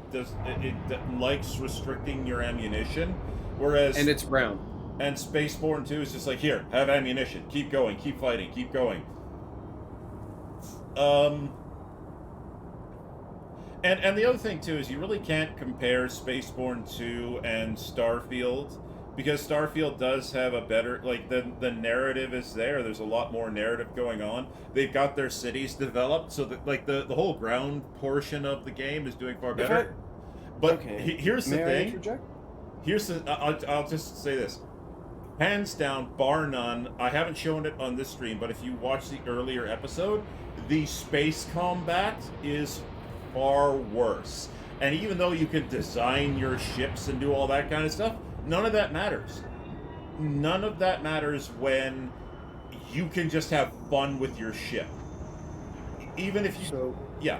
likes restricting your ammunition, whereas and it's brown. And Spaceborne 2 is just like, here, have ammunition, keep going, keep fighting, keep going. And the other thing too is you really can't compare Spaceborne 2 and Starfield, because Starfield does have a better, like, the narrative is there. There's a lot more narrative going on. They've got their cities developed, so that, like, the whole ground portion of the game is doing far better. But here's the thing. I'll just say this. Hands down, bar none, I haven't shown it on this stream, but if you watch the earlier episode, the space combat is far worse. And even though you can design your ships and do all that kind of stuff, none of that matters. None of that matters when you can just have fun with your ship. Even if you... yeah.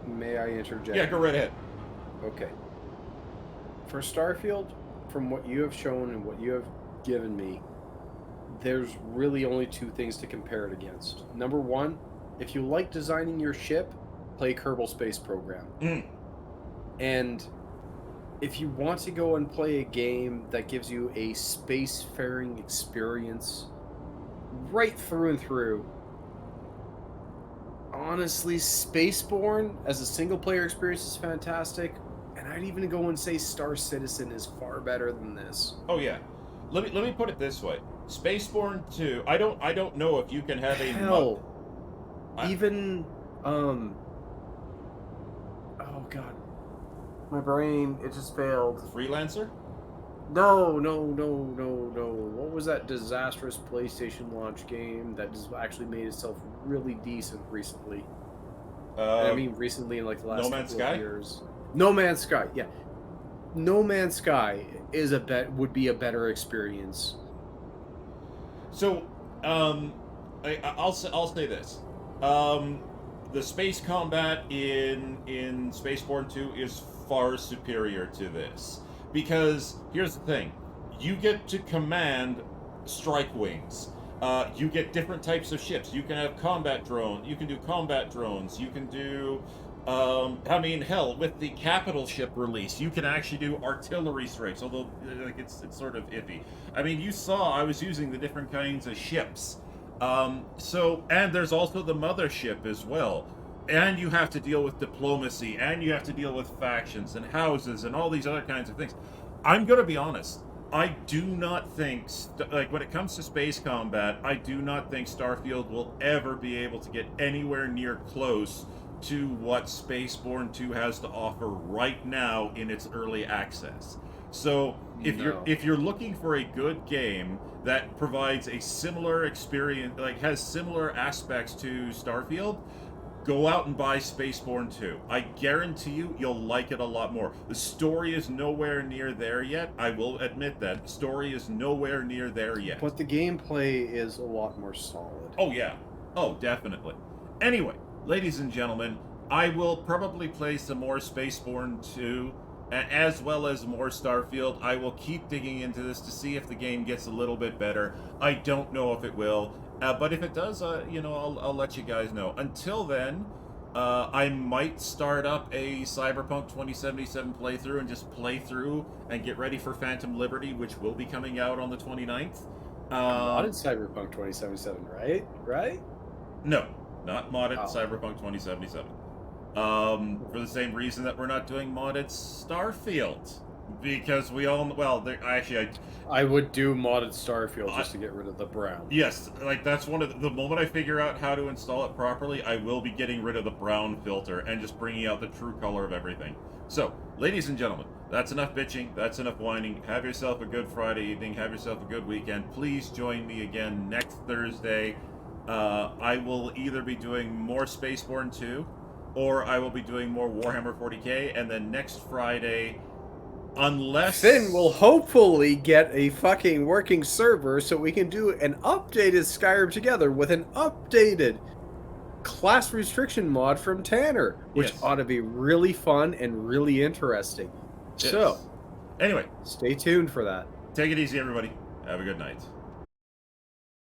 May I interject? Yeah, go right ahead. Okay. For Starfield, from what you have shown and what you have given me, there's really only two things to compare it against. Number one, if you like designing your ship, play Kerbal Space Program. And if you want to go and play a game that gives you a spacefaring experience right through and through, honestly, Spaceborne as a single-player experience is fantastic. And I'd even go and say Star Citizen is far better than this. Oh yeah, let me put it this way: Spaceborne 2. I don't know if you can have a hell. Even oh god, my brain, it just failed. Freelancer? No. What was that disastrous PlayStation launch game that just actually made itself really decent recently? I mean, recently in like the last couple of years. No Man's Sky, yeah. No Man's Sky is would be a better experience. So, I'll say this: the space combat in Spaceborne 2 is far superior to this, because here's the thing: you get to command strike wings. You get different types of ships. You can have combat drones. You can do combat drones. You can do. I mean, hell, with the capital ship release, you can actually do artillery strikes, although like it's sort of iffy. I mean, you saw I was using the different kinds of ships. So, and there's also the mothership as well. And you have to deal with diplomacy, and you have to deal with factions and houses and all these other kinds of things. I'm going to be honest. I do not think, like, when it comes to space combat, I do not think Starfield will ever be able to get anywhere near close to what Spaceborne 2 has to offer right now in its early access. So if you're looking for a good game that provides a similar experience, like has similar aspects to Starfield, go out and buy Spaceborne 2. I guarantee you'll like it a lot more. The story is nowhere near there yet. I will admit that. The story is nowhere near there yet. But the gameplay is a lot more solid. Oh yeah. Oh, definitely. Anyway, ladies and gentlemen, I will probably play some more Spaceborne 2, as well as more Starfield. I will keep digging into this to see if the game gets a little bit better. I don't know if it will, but if it does, you know, I'll let you guys know. Until then, I might start up a Cyberpunk 2077 playthrough and just play through and get ready for Phantom Liberty, which will be coming out on the 29th. Modded Cyberpunk 2077, right? Right? No. Not modded Cyberpunk 2077. For the same reason that we're not doing modded Starfield. Because we all... Well, actually, I would do modded Starfield just to get rid of the brown. Yes, like, that's one of the moment I figure out how to install it properly, I will be getting rid of the brown filter and just bringing out the true color of everything. So, ladies and gentlemen, that's enough bitching, that's enough whining. Have yourself a good Friday evening, have yourself a good weekend. Please join me again next Thursday. I will either be doing more Spaceborne 2, or I will be doing more Warhammer 40k, and then next Friday, unless Finn will hopefully get a fucking working server so we can do an updated Skyrim together with an updated class restriction mod from Tanner, which ought to be really fun and really interesting. Yes. So, anyway, stay tuned for that. Take it easy, everybody. Have a good night.